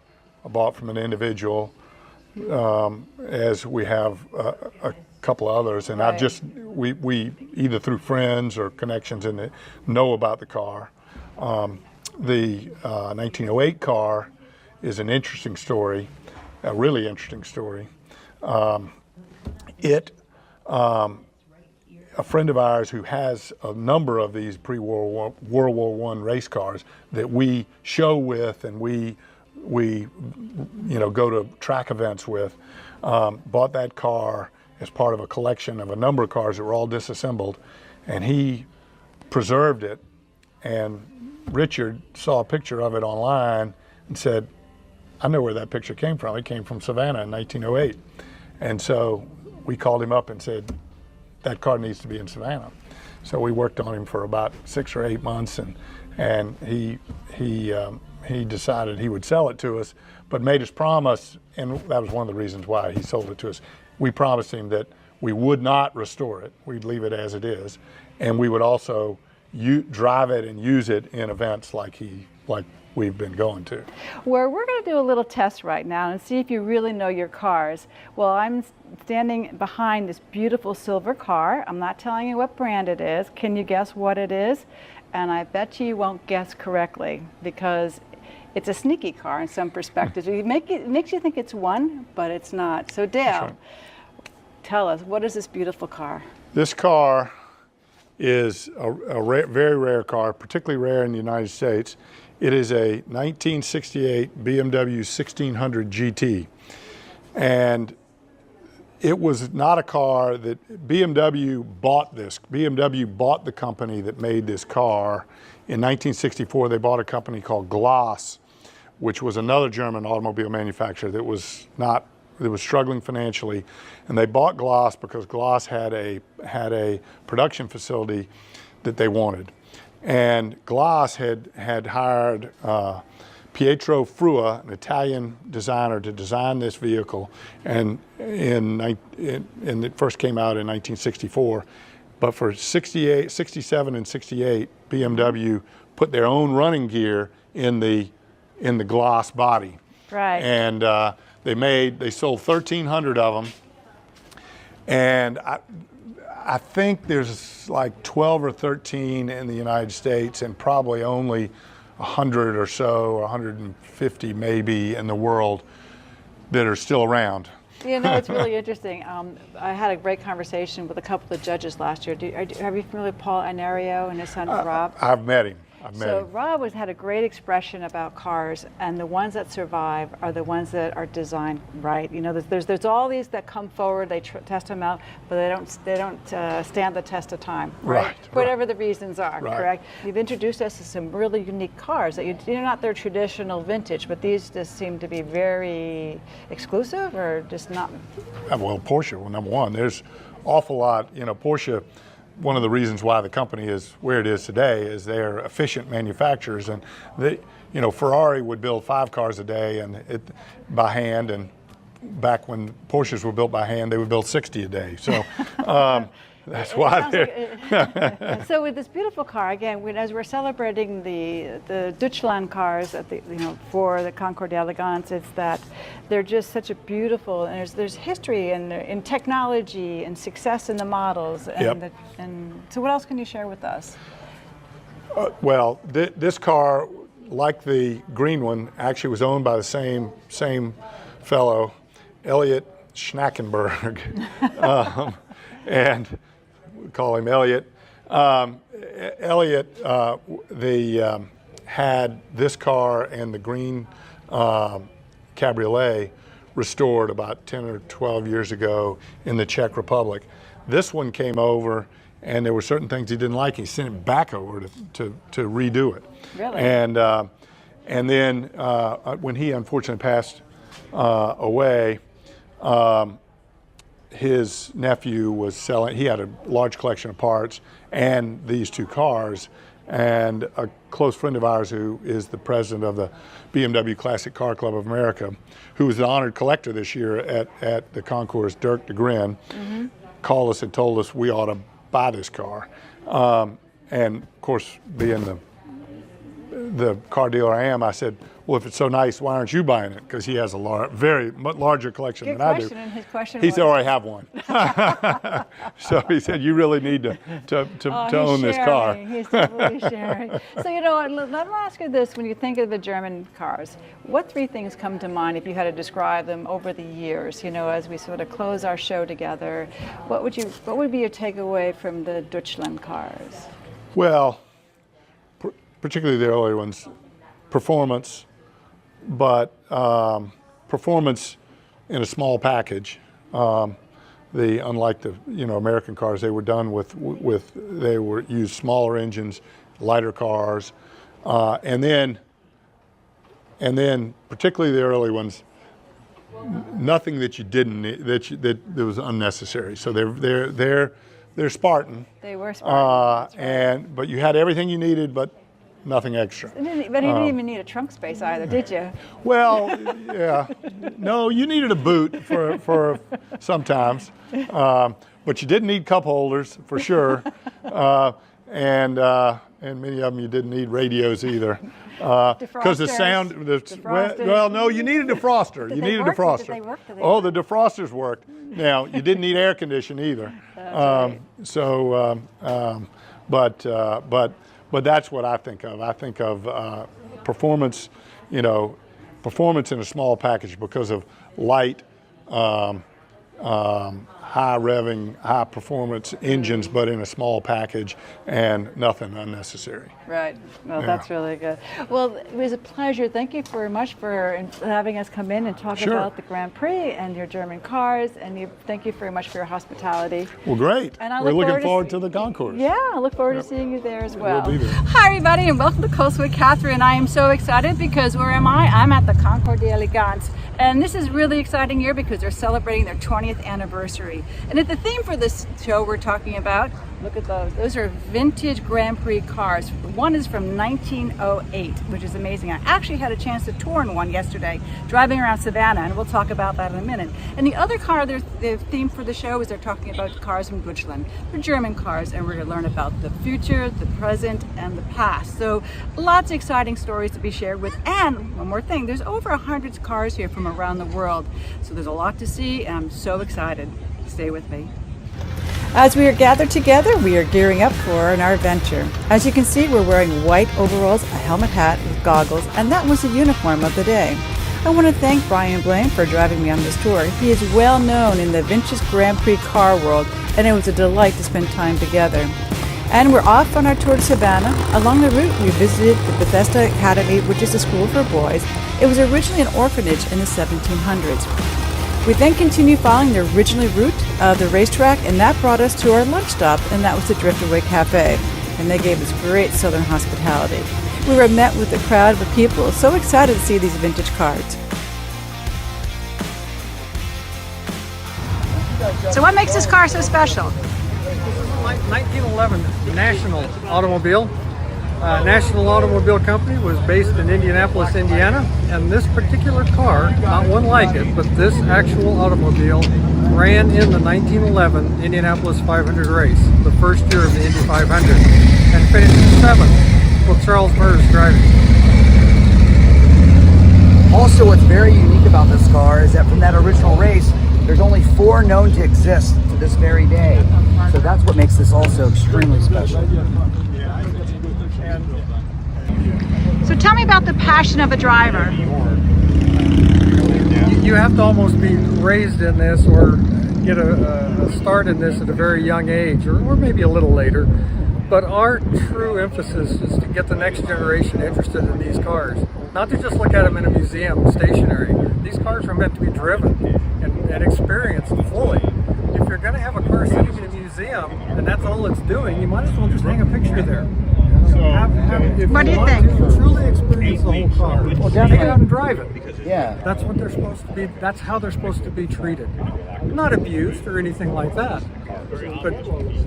I bought from an individual, as we have a couple of others, and Right. we either through friends or connections in it know about the car. The 1908 car is an interesting story, a really interesting story. A friend of ours who has a number of these World War I race cars that we show with and we go to track events with, bought that car as part of a collection of a number of cars that were all disassembled, and he preserved it. And Richard saw a picture of it online and said, I know where that picture came from. It came from Savannah in 1908. And so we called him up and said, that car needs to be in Savannah. So we worked on him for about 6 or 8 months, and he decided he would sell it to us, but made us promise, and that was one of the reasons why he sold it to us. We promised him that we would not restore it. We'd leave it as it is, and we would also drive it and use it in events like we've been going to. Where we're going to do a little test right now and see if you really know your cars. Well, I'm standing behind this beautiful silver car. I'm not telling you what brand it is. Can you guess what it is? And I bet you won't guess correctly because it's a sneaky car in some perspectives. It makes you think it's one, but it's not. So Dale, right. Tell us, what is this beautiful car? This car is a very rare car, particularly rare in the United States. It is a 1968 BMW 1600 GT. And it was not a car that BMW bought this. BMW bought the company that made this car. In 1964, they bought a company called Gloss, which was another German automobile manufacturer that was struggling financially. And they bought Gloss because Gloss had a production facility that they wanted. And Gloss had hired Pietro Frua, an Italian designer, to design this vehicle, and it first came out in 1964. But for 68, 67, and 68, BMW put their own running gear in the Gloss body. Right. And they sold 1,300 of them, and I think there's like 12 or 13 in the United States, and probably only 100 or so, or 150 maybe in the world that are still around. You know, it's really interesting. I had a great conversation with a couple of judges last year. Are you familiar with Paul Inario and his son Rob? I've met him. So Rob had a great expression about cars, and the ones that survive are the ones that are designed right. You know, there's all these that come forward, they test them out, but they don't stand the test of time, right? Whatever the reasons are, correct? You've introduced us to some really unique cars that you're not their traditional vintage, but these just seem to be very exclusive, or just not. Well, Porsche, number one, there's awful lot. You know, Porsche. One of the reasons why the company is where it is today is they're efficient manufacturers, and Ferrari would build 5 cars a day by hand, and back when Porsches were built by hand, they would build 60 a day. So, That's why So with this beautiful car, again, as we're celebrating the Deutschland cars at the for the Concours d'Elegance, it's that they're just such a beautiful, and there's history in technology and success in the models. And, and so what else can you share with us? Well, this car, like the green one, actually was owned by the same fellow, Elliot Schnackenberg, and we call him Elliot. Elliot had this car and the green cabriolet restored about 10 or 12 years ago in the Czech Republic. This one came over, and there were certain things he didn't like. He sent it back over to redo it. Really? And then when he unfortunately passed away, his nephew was selling. He had a large collection of parts and these two cars. And a close friend of ours, who is the president of the BMW Classic Car Club of America, who was the honored collector this year at the Concours, Dirk de Grin, called us and told us we ought to buy this car. And of course, being the car dealer I am, I said, well, if it's so nice, why aren't you buying it? Because he has a very much larger collection than I do. And his question he was, said, oh, I have one. So he said, you really need to own this car. He's definitely sharing. So, let me ask you this. When you think of the German cars, what three things come to mind if you had to describe them over the years, as we sort of close our show together? What would be your takeaway from the Deutschland cars? Well, particularly the earlier ones, performance, but performance in a small package. Unlike the American cars, they were done they were used smaller engines, lighter cars, and then particularly the early ones, nothing that you didn't need, that was unnecessary. So they're Spartan. They were Spartan. But you had everything you needed, but nothing extra. But you didn't even need a trunk space either, did you? Well, yeah. No, you needed a boot for sometimes. But you didn't need cup holders, for sure. And many of them you didn't need radios either. Because the sound, no, you needed a defroster. You needed a defroster. Did they work? Oh, the defrosters worked. Now, you didn't need air conditioning either. That's right. But that's what I think of. I think of performance, performance in a small package because of light, high revving, high performance engines, but in a small package and nothing unnecessary. Right. Well, that's really good. Well, it was a pleasure. Thank you very much for having us come in and talk about the Grand Prix and your German cars. And thank you very much for your hospitality. Well, great. And we're looking forward to the Concours. Yeah, I look forward to seeing you there as well. We'll be there. Hi, everybody, and welcome to Coast with Kathryn. I am so excited because where am I? I'm at the Concours d'Elegance. And this is really exciting year because they're celebrating their 20th anniversary. And the theme for this show we're talking about, look at those. Those are vintage Grand Prix cars. One is from 1908, which is amazing. I actually had a chance to tour in one yesterday, driving around Savannah, and we'll talk about that in a minute. And the other car, the theme for the show is they're talking about cars from Deutschland. They're German cars, and we're going to learn about the future, the present, and the past. So lots of exciting stories to be shared with. And one more thing, there's over 100 cars here from around the world. So there's a lot to see, and I'm so excited. Stay with me. As we are gathered together, we are gearing up for our adventure. As you can see, we're wearing white overalls, a helmet hat with goggles, and that was the uniform of the day. I want to thank Brian Blaine for driving me on this tour. He is well known in the vintage Grand Prix car world, and it was a delight to spend time together. And we're off on our tour to Savannah. Along the route, we visited the Bethesda Academy, which is a school for boys. It was originally an orphanage in the 1700s. We then continued following the original route of the racetrack, and that brought us to our lunch stop, and that was the Driftaway Cafe. And they gave us great southern hospitality. We were met with a crowd of people so excited to see these vintage cars. So what makes this car so special? This is a 1911 National automobile. National Automobile Company was based in Indianapolis, Indiana, and this particular car, not one like it, but this actual automobile ran in the 1911 Indianapolis 500 race, the first year of the Indy 500, and finished 7th with Charles Murs driving. Also, what's very unique about this car is that from that original race, there's only 4 known to exist to this very day. So that's what makes this also extremely special. So tell me about the passion of a driver. You have to almost be raised in this or get a start in this at a very young age, or maybe a little later. But our true emphasis is to get the next generation interested in these cars. Not to just look at them in a museum stationary. These cars are meant to be driven and experienced fully. If you're going to have a car sitting in a museum and that's all it's doing, you might as well just hang a picture there. What do you think? Truly experience the whole car. Well, take it out and drive it. Yeah. That's what they're supposed to be. That's how they're supposed to be treated. Not abused or anything like that, but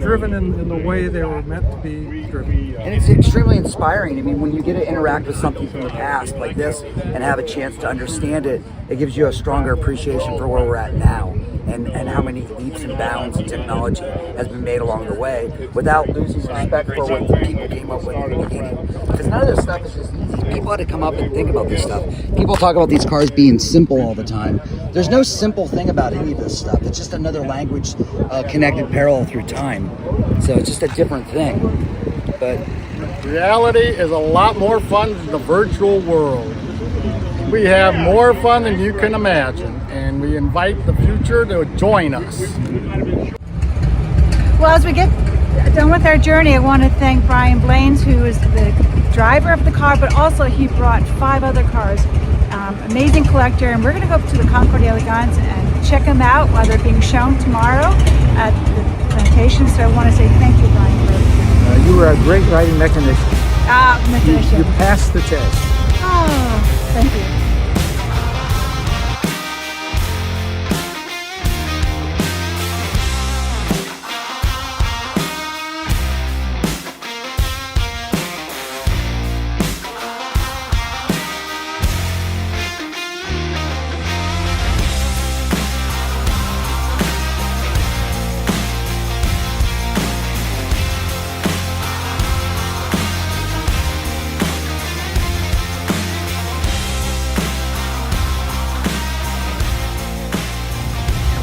driven in the way they were meant to be driven. And it's extremely inspiring. I mean, when you get to interact with something from the past like this and have a chance to understand it, it gives you a stronger appreciation for where we're at now and how many leaps and bounds in technology has been made along the way without losing respect for what the people came up with in the beginning. Because none of this stuff is just easy. People had to come up and think about this stuff. People talk about these cars being simple all the time. There's no simple thing about any of this stuff. It's just another language connected parallel through time. So it's just a different thing. But reality is a lot more fun than the virtual world. We have more fun than you can imagine, and we invite the future to join us. Well, as we get done with our journey, I want to thank Brian Blaines, who is the driver of the car, but also he brought 5 other cars. Amazing collector, and we're going to go up to the Concours de Elegance and check them out while they're being shown tomorrow at the plantation. So I want to say thank you, Brian, for You were a great riding mechanician. mechanician. You passed the test. Oh, thank you.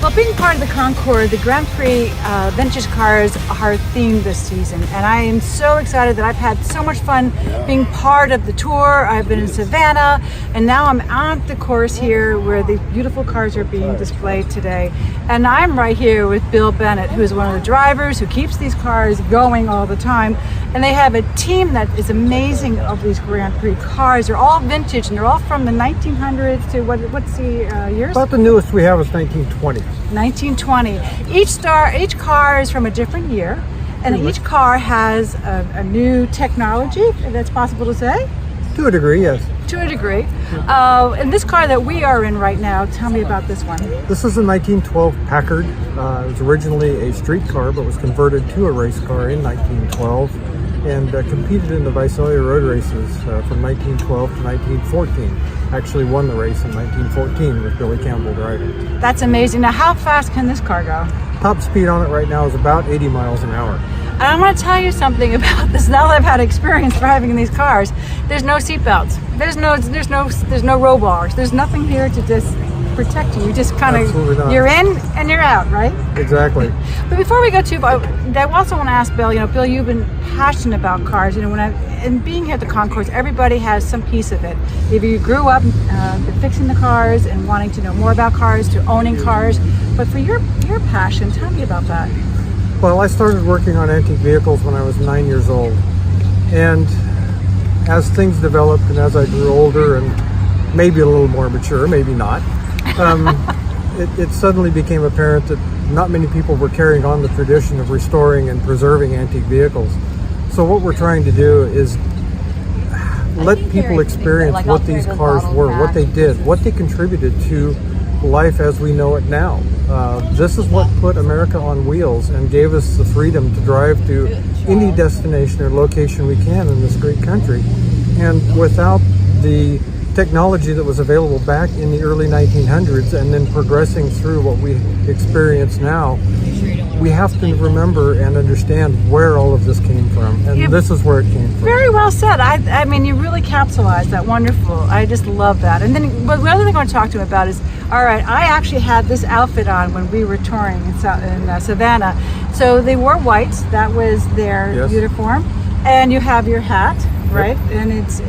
Well, being part of the Concours, the Grand Prix vintage cars are themed this season, and I am so excited that I've had so much fun being part of the tour. I've been in Savannah, and now I'm on the course here where these beautiful cars are being displayed today. And I'm right here with Bill Bennett, who is one of the drivers who keeps these cars going all the time. And they have a team that is amazing of these Grand Prix cars. They're all vintage, and they're all from the 1900s to what's the years? About the newest we have is 1920. 1920. Each car is from a different year, and each car has a new technology, if that's possible to say. To a degree, yes. To a degree. And this car that we are in right now, tell me about this one. This is a 1912 Packard. It was originally a street car, but was converted to a race car in 1912 and competed in the Visalia road races from 1912 to 1914. Actually won the race in 1914 with Billy Campbell driving. That's amazing. Now, how fast can this car go? Top speed on it right now is about 80 miles an hour. And I want to tell you something about this. Now that I've had experience driving in these cars, there's no seatbelts. There's no roll bars. There's nothing here to just protect you. You just kind of, you're in and you're out, right? Exactly. But before we go too far, I also want to ask Bill, Bill, you've been passionate about cars. And being here at the Concours, everybody has some piece of it. Either you grew up fixing the cars and wanting to know more about cars, to owning cars. But for your passion, tell me about that. Well, I started working on antique vehicles when I was 9 years old. And as things developed and as I grew older and maybe a little more mature, maybe not, it suddenly became apparent that not many people were carrying on the tradition of restoring and preserving antique vehicles. So what we're trying to do is let people experience what these cars were, what they did, what they contributed to life as we know it now. This is what put America on wheels and gave us the freedom to drive to any destination or location we can in this great country. And without the technology that was available back in the early 1900s and then progressing through what we experience now, we have to remember and understand where all of this came from, and this is where it came from. Very well said. I mean, you really capsulized that. Wonderful. I just love that. And then, but the other thing I want to talk to him about is, all right, I actually had this outfit on when we were touring in Savannah. So they wore white. That was their uniform. And you have your hat, right? And it's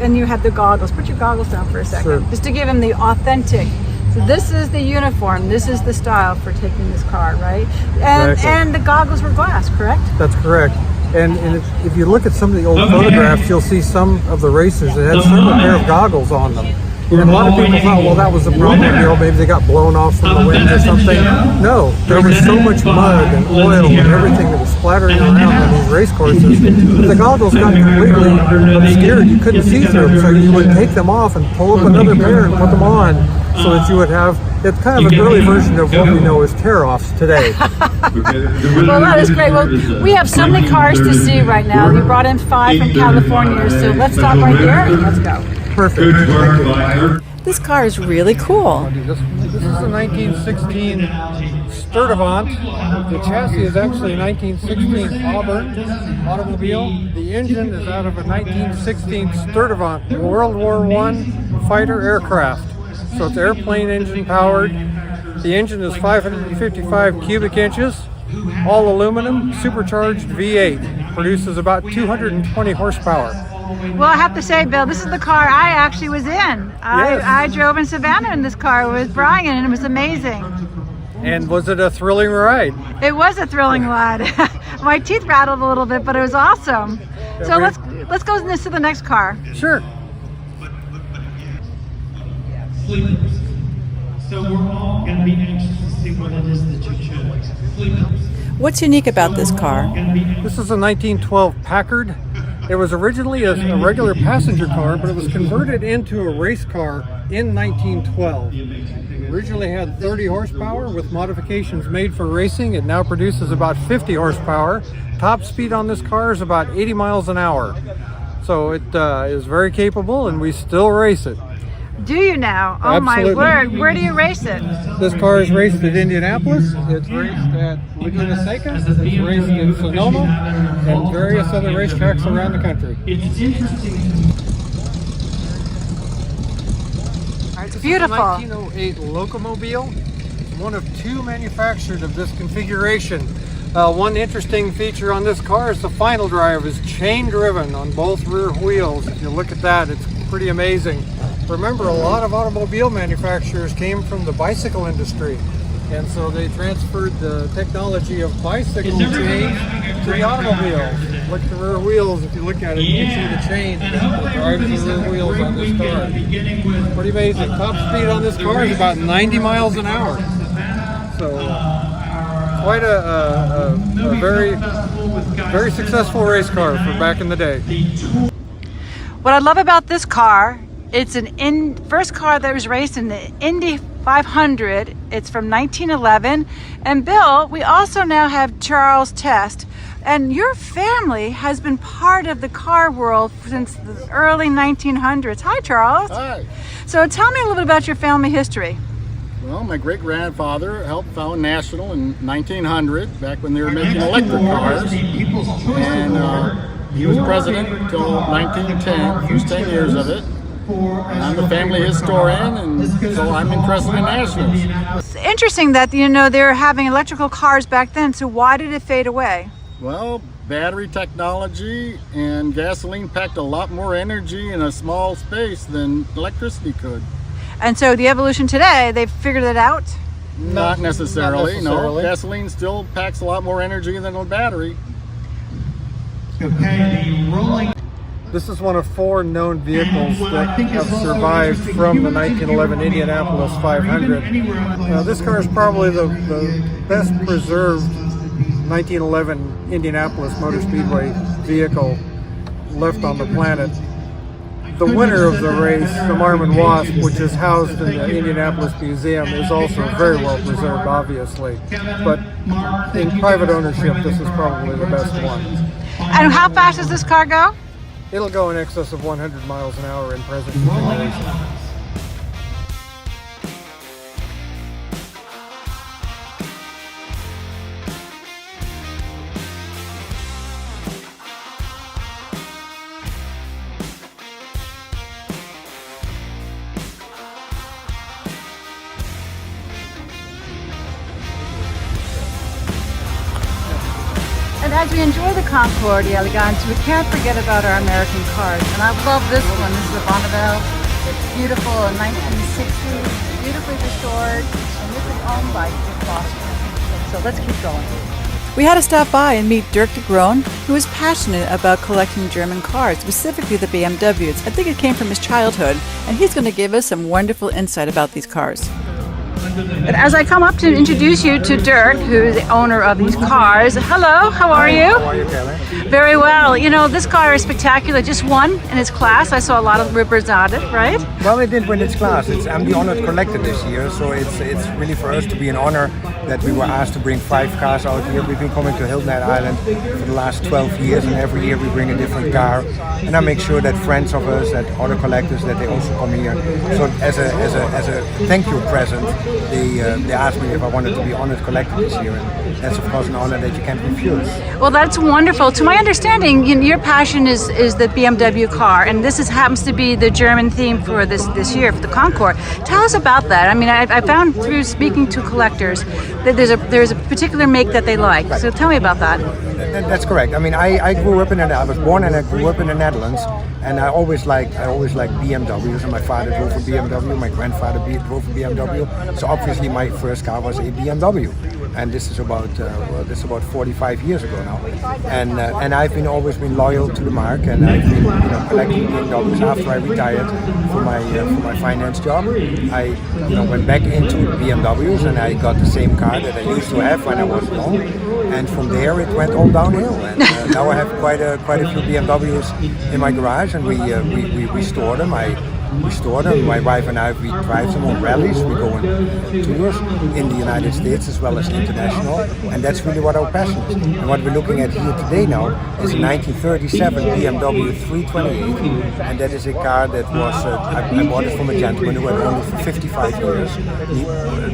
and you have the goggles. Put your goggles down for a second, Sure. just to give him the authentic. So this is the uniform. This is the style for taking this car, right? And Exactly. and the goggles were glass, correct? That's correct. And if you look at some of the old photographs, you'll see some of the racers that had several pair of goggles on them. And a lot of people thought, well, that was the problem. Maybe they got blown off from the wind or something. No, there was so much mud and oil and everything that was splattering around on these race courses. The goggles got completely obscured. You couldn't see through them, so you would take them off and pull up another pair and put them on, so that you would have, it's kind of an early version of what we know as tear-offs today. Well, that is great. Well, we have so many cars to see right now. You brought in 5 from California, so let's stop right here and let's go. Perfect. This car is really cool. This is a 1916 Sturdivant. The chassis is actually a 1916 Auburn automobile. The engine is out of a 1916 Sturdivant World War I fighter aircraft. So it's airplane engine powered. The engine is 555 cubic inches, all aluminum, supercharged V8. Produces about 220 horsepower. Well, I have to say, Bill, this is the car I actually was in. I drove in Savannah in this car with Brian, and it was amazing. And was it a thrilling ride? It was a thrilling ride. My teeth rattled a little bit, but it was awesome. So let's go to the next car. Sure. So we're all going to be anxious to see what it is that you chose. What's unique about this car? This is a 1912 Packard. It was originally a regular passenger car, but it was converted into a race car in 1912. It originally had 30 horsepower. With modifications made for racing, it now produces about 50 horsepower. Top speed on this car is about 80 miles an hour. So it is very capable, and we still race it. Do you now? Oh, Absolutely. my word. Where do you race it? This car is raced at Indianapolis, it's raced at Laguna Seca, it's raced in Sonoma, and various other racetracks around the country. It's interesting. It's beautiful. This is a 1908 Locomobile. It's one of 2 manufactured of this configuration. One interesting feature on this car is the final drive is chain driven on both rear wheels. If you look at that, it's pretty amazing. Remember, a lot of automobile manufacturers came from the bicycle industry, and so they transferred the technology of bicycle chain to the automobile. Look at the rear wheels. If you look at it, you can see the chain that drives the rear wheels on this car. Pretty amazing. Top speed on this car is about 90 miles an hour. So quite a very, very successful race car for back in the day. What I love about this car, it's an first car that was raced in the Indy 500. It's from 1911. And Bill, we also now have Charles Test. And your family has been part of the car world since the early 1900s. Hi, Charles. Hi. So tell me a little bit about your family history. Well, my great-grandfather helped found National in 1900, back when they were making electric cars. And he was president until 1910, first 10 years of it. I'm a family historian, and so I'm interested in Nationals. It's interesting that, you know, they were having electrical cars back then, so why did it fade away? Well, battery technology and gasoline packed a lot more energy in a small space than electricity could. And so the evolution today, they've figured it out? Not necessarily, no. necessarily. Gasoline still packs a lot more energy than a battery. Okay, the rolling. This is one of 4 known vehicles that have survived from the 1911 Indianapolis 500. This car is probably the best preserved 1911 Indianapolis Motor Speedway vehicle left on the planet. the winner of the race, the Marmon Wasp, which is housed in the Indianapolis Museum, is also very well preserved, obviously. But in private ownership, this is probably the best one. And how fast does this car go? It'll go in excess of 100 miles an hour in present configuration. And as we enjoy the Concours, the Elegance, we can't forget about our American cars. And I love this one. This is a Bonneville. It's beautiful in 1960, beautifully restored, and this is owned by Dick Foster. So let's keep going. We had to stop by and meet Dirk de Groen, who is passionate about collecting German cars, specifically the BMWs. I think it came from his childhood, and he's going to give us some wonderful insight about these cars. And as I come up to introduce you to Dirk, who is the owner of these cars. Hello, how are you? How are you, Kelly? Very well. You know, this car is spectacular. Just one in its class. I saw a lot of rippers on it, right? Well, it did win its class. I'm the honored collector this year, so it's really for us to be an honor that we were asked to bring 5 cars out here. We've been coming to Hilton Head Island for the last 12 years, and every year we bring a different car. And I make sure that friends of us, that other collectors, that they also come here. So as a thank you present, they asked me if I wanted to be honored collector this year, and that's of course an honor that you can't refuse. Well, that's wonderful. To my understanding, your passion is the BMW car, and this happens to be the German theme for this year for the Concours. Tell us about that. I mean, I found through speaking to collectors that there's a particular make that they like. Right. So tell me about that. That's correct. I mean, I grew up I was born and I grew up in the Netherlands, and I always liked BMWs. And my father drove for BMW, my grandfather drove for BMW. So obviously my first car was a BMW, and this is about 45 years ago now. And I've always been loyal to the mark, and I've been collecting BMWs. After I retired from my finance job, I went back into BMWs, and I got the same car that I used to have when I was young. And from there it went all downhill. And now I have quite a few BMWs in my garage, and we store them. We store them. My wife and I, we drive them on rallies. We go on tours in the United States as well as international, and that's really what our passion is. And what we're looking at here today now is a 1937 BMW 328, and that is a car that was I bought it from a gentleman who had owned it for 55 years. He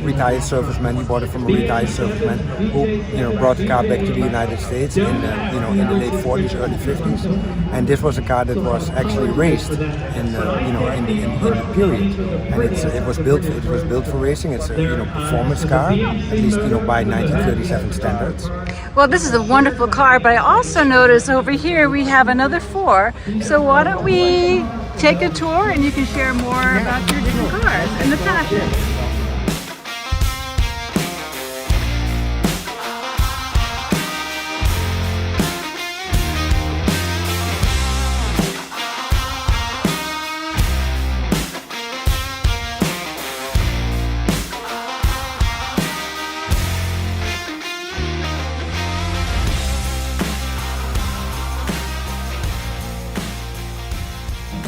retired serviceman. He bought it from a retired serviceman who brought the car back to the United States in the late 40s, early 50s, and this was a car that was actually raced in the period, and it was built for racing. It's a performance car, at least by 1937 standards. Well, this is a wonderful car, but I also notice over here we have another 4. So why don't we take a tour and you can share more about your different cars and the passion.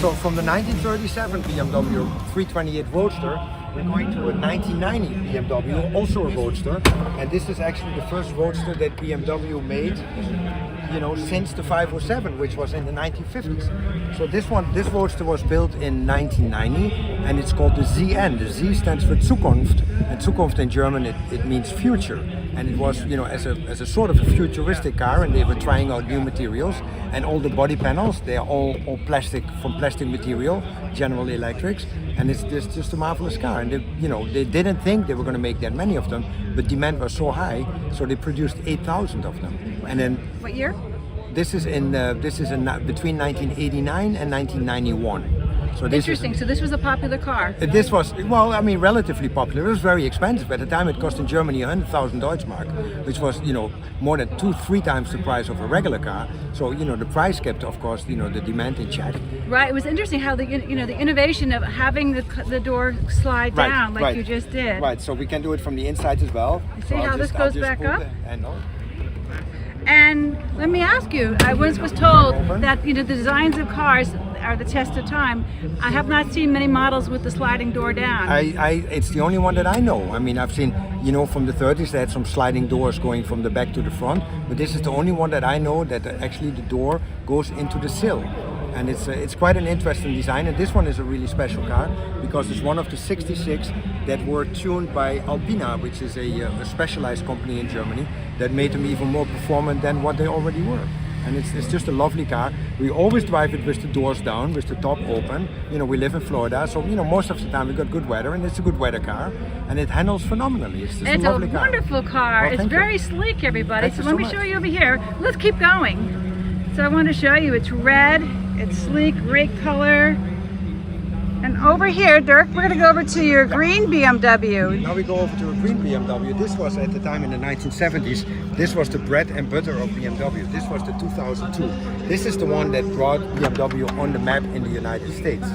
So from the 1937 BMW 328 Roadster, we're going to a 1990 BMW, also a Roadster, and this is actually the first Roadster that BMW made, since the 507, which was in the 1950s. So this Roadster was built in 1990, and it's called the ZN. The Z stands for Zukunft, and Zukunft in German it means future. And it was, as a sort of a futuristic car, and they were trying out new materials, and all the body panels, they are all plastic, from plastic material, General Electrics, and it's just a marvelous car. And they didn't think they were going to make that many of them, but demand was so high, so they produced 8,000 of them. And then what year? This is in between 1989 and 1991. So interesting. So this was a popular car. This was, relatively popular. It was very expensive. At the time it cost in Germany 100,000 Deutschmark, which was, more than 2-3 times the price of a regular car. So, the price kept, of course, the demand in check. Right. It was interesting how the innovation of having the door slide down like you just did. Right. So we can do it from the inside as well. See how this goes back up? And let me ask you, I once was told that the designs of cars, are the test of time. I have not seen many models with the sliding door down. It's the only one that I know. I mean, I've seen, you know, from the 30s they had some sliding doors going from the back to the front, but this is the only one that I know that actually the door goes into the sill. And it's quite an interesting design, and this one is a really special car because it's one of the 66 that were tuned by Alpina, which is a specialized company in Germany that made them even more performant than what they already were. And it's just a lovely car. We always drive it with the doors down, with the top open. You know, we live in Florida, so you know most of the time we got good weather, and it's a good weather car, and it handles phenomenally. It's just a lovely car. It's a wonderful car. Well, it's very sleek, everybody. Thank you So let me show you over here. Let's keep going. So I want to show you. It's red. It's sleek, great color. And over here, Dirk, we're going to go over to your green BMW. Now we go over to a green BMW. This was at the time in the 1970s. This was the bread and butter of BMW. This was the 2002. This is the one that brought BMW on the map in the United States.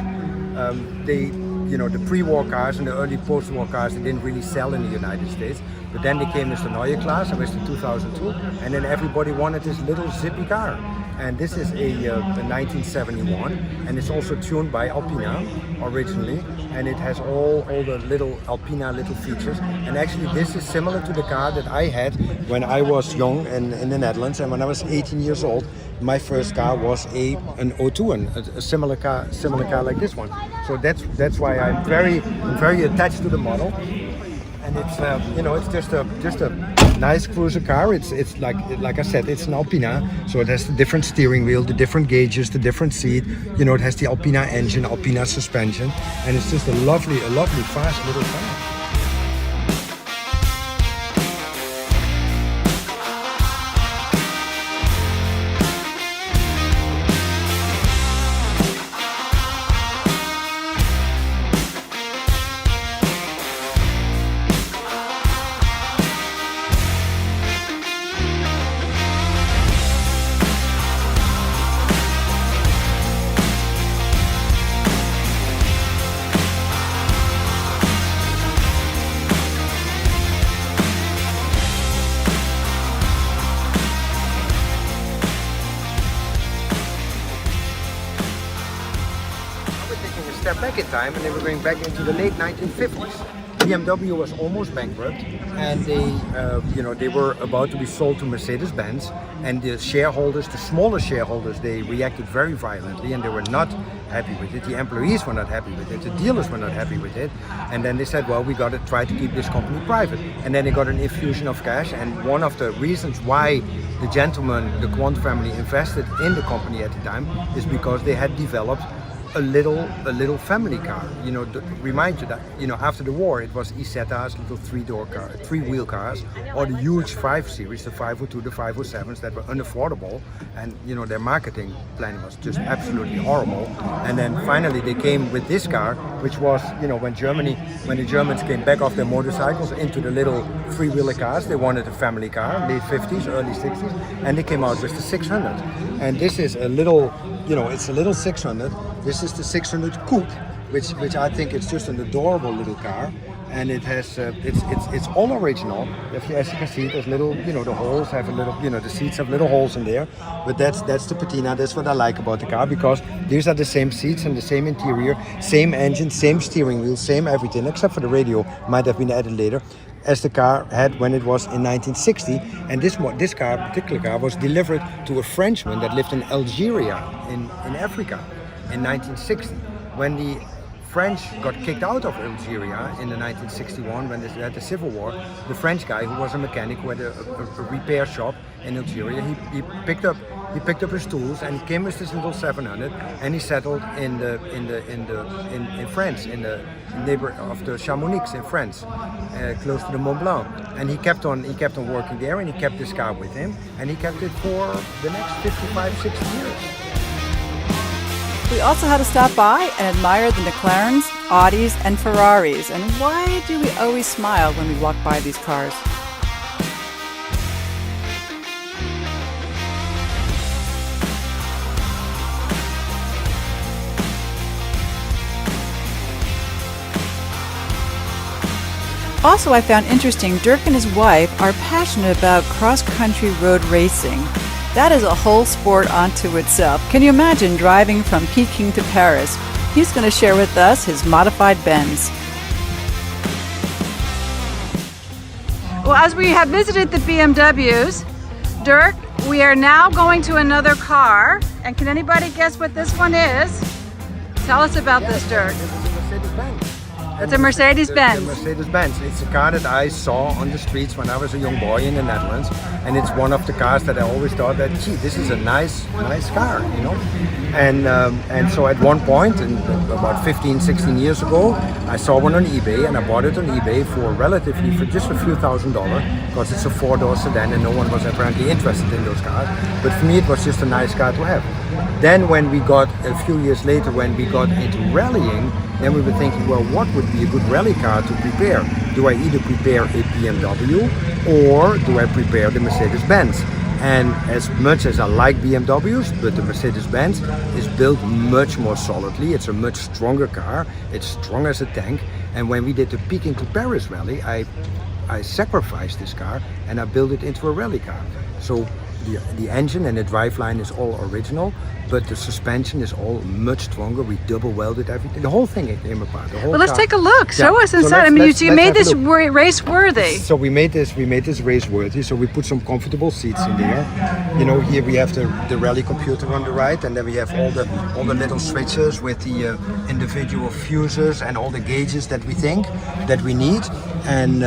You know, the pre-war cars and the early post-war cars, they didn't really sell in the United States. But then they came with the Neue Class and with the 2002, and then everybody wanted this little zippy car. And this is a 1971, and it's also tuned by Alpina originally, and it has all the little Alpina little features. And actually this is similar to the car that I had when I was young in the Netherlands, and when I was 18 years old, my first car was an 02, a similar car like this one. So that's why I'm very attached to the model. And it's you know, it's just a nice cruiser car. It's like I said, it's an Alpina, so it has the different steering wheel, the different gauges, the different seat. You know, it has the Alpina engine, Alpina suspension, and it's just a lovely fast little car. Step back in time, and they were going back into the late 1950s. BMW was almost bankrupt, and they were about to be sold to Mercedes-Benz, and the shareholders, the smaller shareholders, they reacted very violently, and they were not happy with it. The employees were not happy with it. The dealers were not happy with it, and then they said, well, we got to try to keep this company private. And then they got an infusion of cash, and one of the reasons why the gentleman, the Quant family, invested in the company at the time is because they had developed a little family car. You know, remind you that, you know, after the war it was Isetta's little three-wheel cars, or the huge 5 Series, the 502, the 507s that were unaffordable, and you know, their marketing plan was just absolutely horrible. And then finally they came with this car, which was, you know, when the Germans came back off their motorcycles into the little three-wheeler cars, they wanted a family car, late 50s, early 60s, and they came out with the 600. And this is a little, you know, it's a little 600. This is the 600 Coupe, which I think it's just an adorable little car, and it has it's all original. As you can see, there's little, you know, the holes have a little, you know, the seats have little holes in there, but that's the patina. That's what I like about the car, because these are the same seats and the same interior, same engine, same steering wheel, same everything, except for the radio might have been added later, as the car had when it was in 1960. And this particular car was delivered to a Frenchman that lived in Algeria in Africa in 1960. When the French got kicked out of Algeria in the 1961, when they had the civil war, the French guy, who was a mechanic who had a repair shop in Algeria, he picked up his tools and he came with this little 700, and he settled in France, in the neighbor of the Chamonix in France, close to the Mont Blanc. And he kept on working there, and he kept this car with him, and he kept it for the next 55, 60 years. We also had to stop by and admire the McLarens, Audis, and Ferraris. And why do we always smile when we walk by these cars? Also, I found interesting, Dirk and his wife are passionate about cross-country road racing. That is a whole sport unto itself. Can you imagine driving from Peking to Paris? He's going to share with us his modified Benz. Well, as we have visited the BMWs, Dirk, we are now going to another car. And can anybody guess what this one is? Tell us about this, Dirk. It's a Mercedes-Benz. It's a Mercedes-Benz. It's a car that I saw on the streets when I was a young boy in the Netherlands, and it's one of the cars that I always thought that, gee, this is a nice car, you know. And so at one point, about 15, 16 years ago, I saw one on eBay, and I bought it on eBay for just a few $1,000s, because it's a four-door sedan, and no one was apparently interested in those cars. But for me, it was just a nice car to have. Then when we got, a few years later, when we got into rallying, then we were thinking, well, what would be a good rally car to prepare? Do I either prepare a BMW or do I prepare the Mercedes-Benz? And as much as I like BMWs, but the Mercedes-Benz is built much more solidly. It's a much stronger car. It's strong as a tank. And when we did the Peking to Paris rally, I sacrificed this car and I built it into a rally car. So the engine and the driveline is all original, but the suspension is all much stronger. We double welded everything. The whole thing came apart. Well, let's take a look. Show us inside. You made this race worthy. So we made this race worthy. So we put some comfortable seats in there. You know, here we have the rally computer on the right, and then we have all the little switches with the individual fuses and all the gauges that we think that we need. And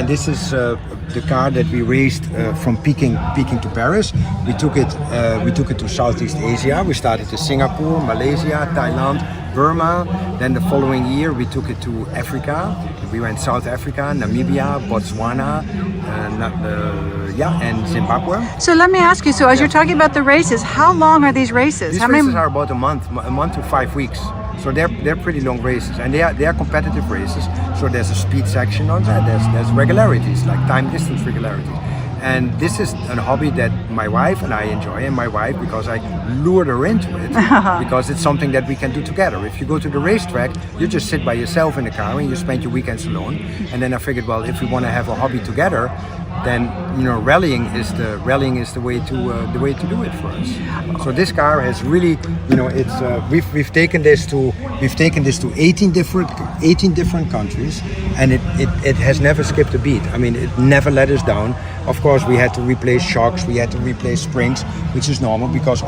this is the car that we raced from Peking to Paris. We took it to Southeast Asia. We started in Singapore, Malaysia, Thailand, Burma. Then the following year we took it to Africa. We went South Africa, Namibia, Botswana, and Zimbabwe. So let me ask you, so as you're talking about the races, how long are these races? These races are about a month to 5 weeks. So they're pretty long races, and they are competitive races. So there's a speed section on that. There's regularities, like time distance regularities. And this is a hobby that my wife and I enjoy, and my wife, because I lured her into it, because it's something that we can do together. If you go to the racetrack, you just sit by yourself in the car and you spend your weekends alone. And then I figured, well, if we want to have a hobby together, then rallying is the way to do it for us. So this car has really, it's we've taken this to 18 different countries, and it has never skipped a beat. I mean, it never let us down. Of course, we had to replace shocks, we had to replace springs, which is normal because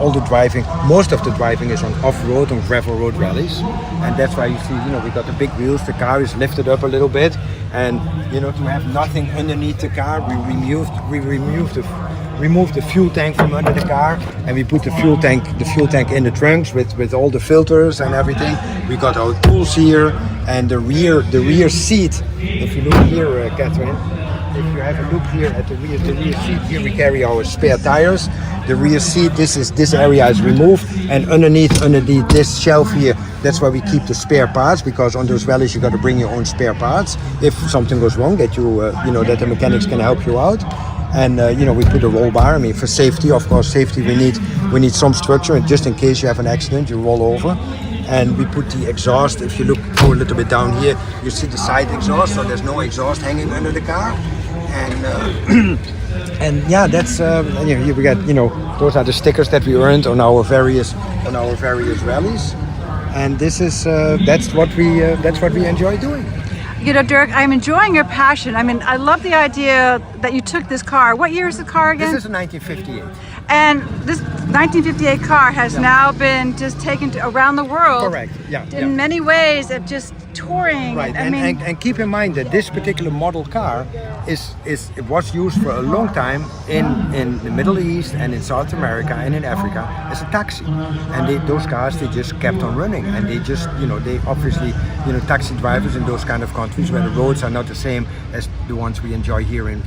most of the driving is on off-road, on gravel road rallies, and that's why you see, we got the big wheels. The car is lifted up a little bit, and to have nothing underneath the car, we removed the fuel tank from under the car, and we put the fuel tank in the trunks with all the filters and everything. We got our tools here, and the rear seat. If you look here, Kathryn, if you have a look here at the rear seat, here we carry our spare tires. The rear seat, this area is removed, and underneath this shelf here, that's where we keep the spare parts, because on those rallies you got to bring your own spare parts if something goes wrong, that that the mechanics can help you out. And we put a roll bar. I mean, for safety, of course, we need some structure, and just in case you have an accident, you roll over. And we put the exhaust. If you go a little bit down here, you see the side exhaust, so there's no exhaust hanging under the car. And and yeah, that's here we got those are the stickers that we earned on our various rallies, and this is that's what we enjoy doing. Dirk, I'm enjoying your passion. I mean, I love the idea that you took this car. What year is the car again? This is a 1958. And this 1958 car has now been just taken around the world. Correct. Yeah. In many ways, of just touring. Right. And keep in mind that this particular model car it was used for a long time in the Middle East and in South America and in Africa as a taxi. And those cars, they just kept on running, and they just they obviously taxi drivers in those kind of countries where the roads are not the same as the ones we enjoy here in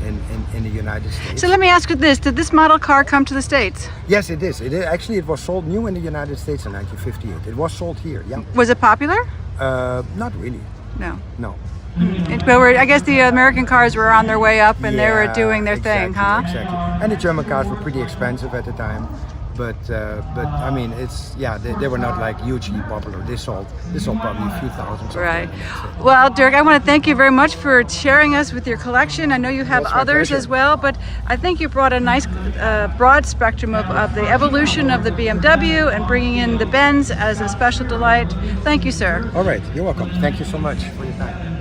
the United States. So let me ask you this: did this model car come to the States? Yes, it is. Actually, it was sold new in the United States in 1958. It was sold here. Yeah. Was it popular? Not really. No. No. I guess the American cars were on their way up, and they were doing their thing, huh? Exactly. And the German cars were pretty expensive at the time. But I mean, they were not like hugely popular. They sold probably a few thousand. Right. Well, Dirk, I want to thank you very much for sharing us with your collection. I know you have others as well, but I think you brought a nice broad spectrum of the evolution of the BMW and bringing in the Benz as a special delight. Thank you, sir. All right. You're welcome. Thank you so much for your time.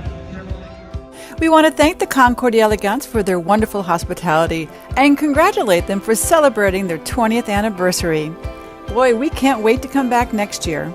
We want to thank the Concours Elegance for their wonderful hospitality and congratulate them for celebrating their 20th anniversary. Boy, we can't wait to come back next year.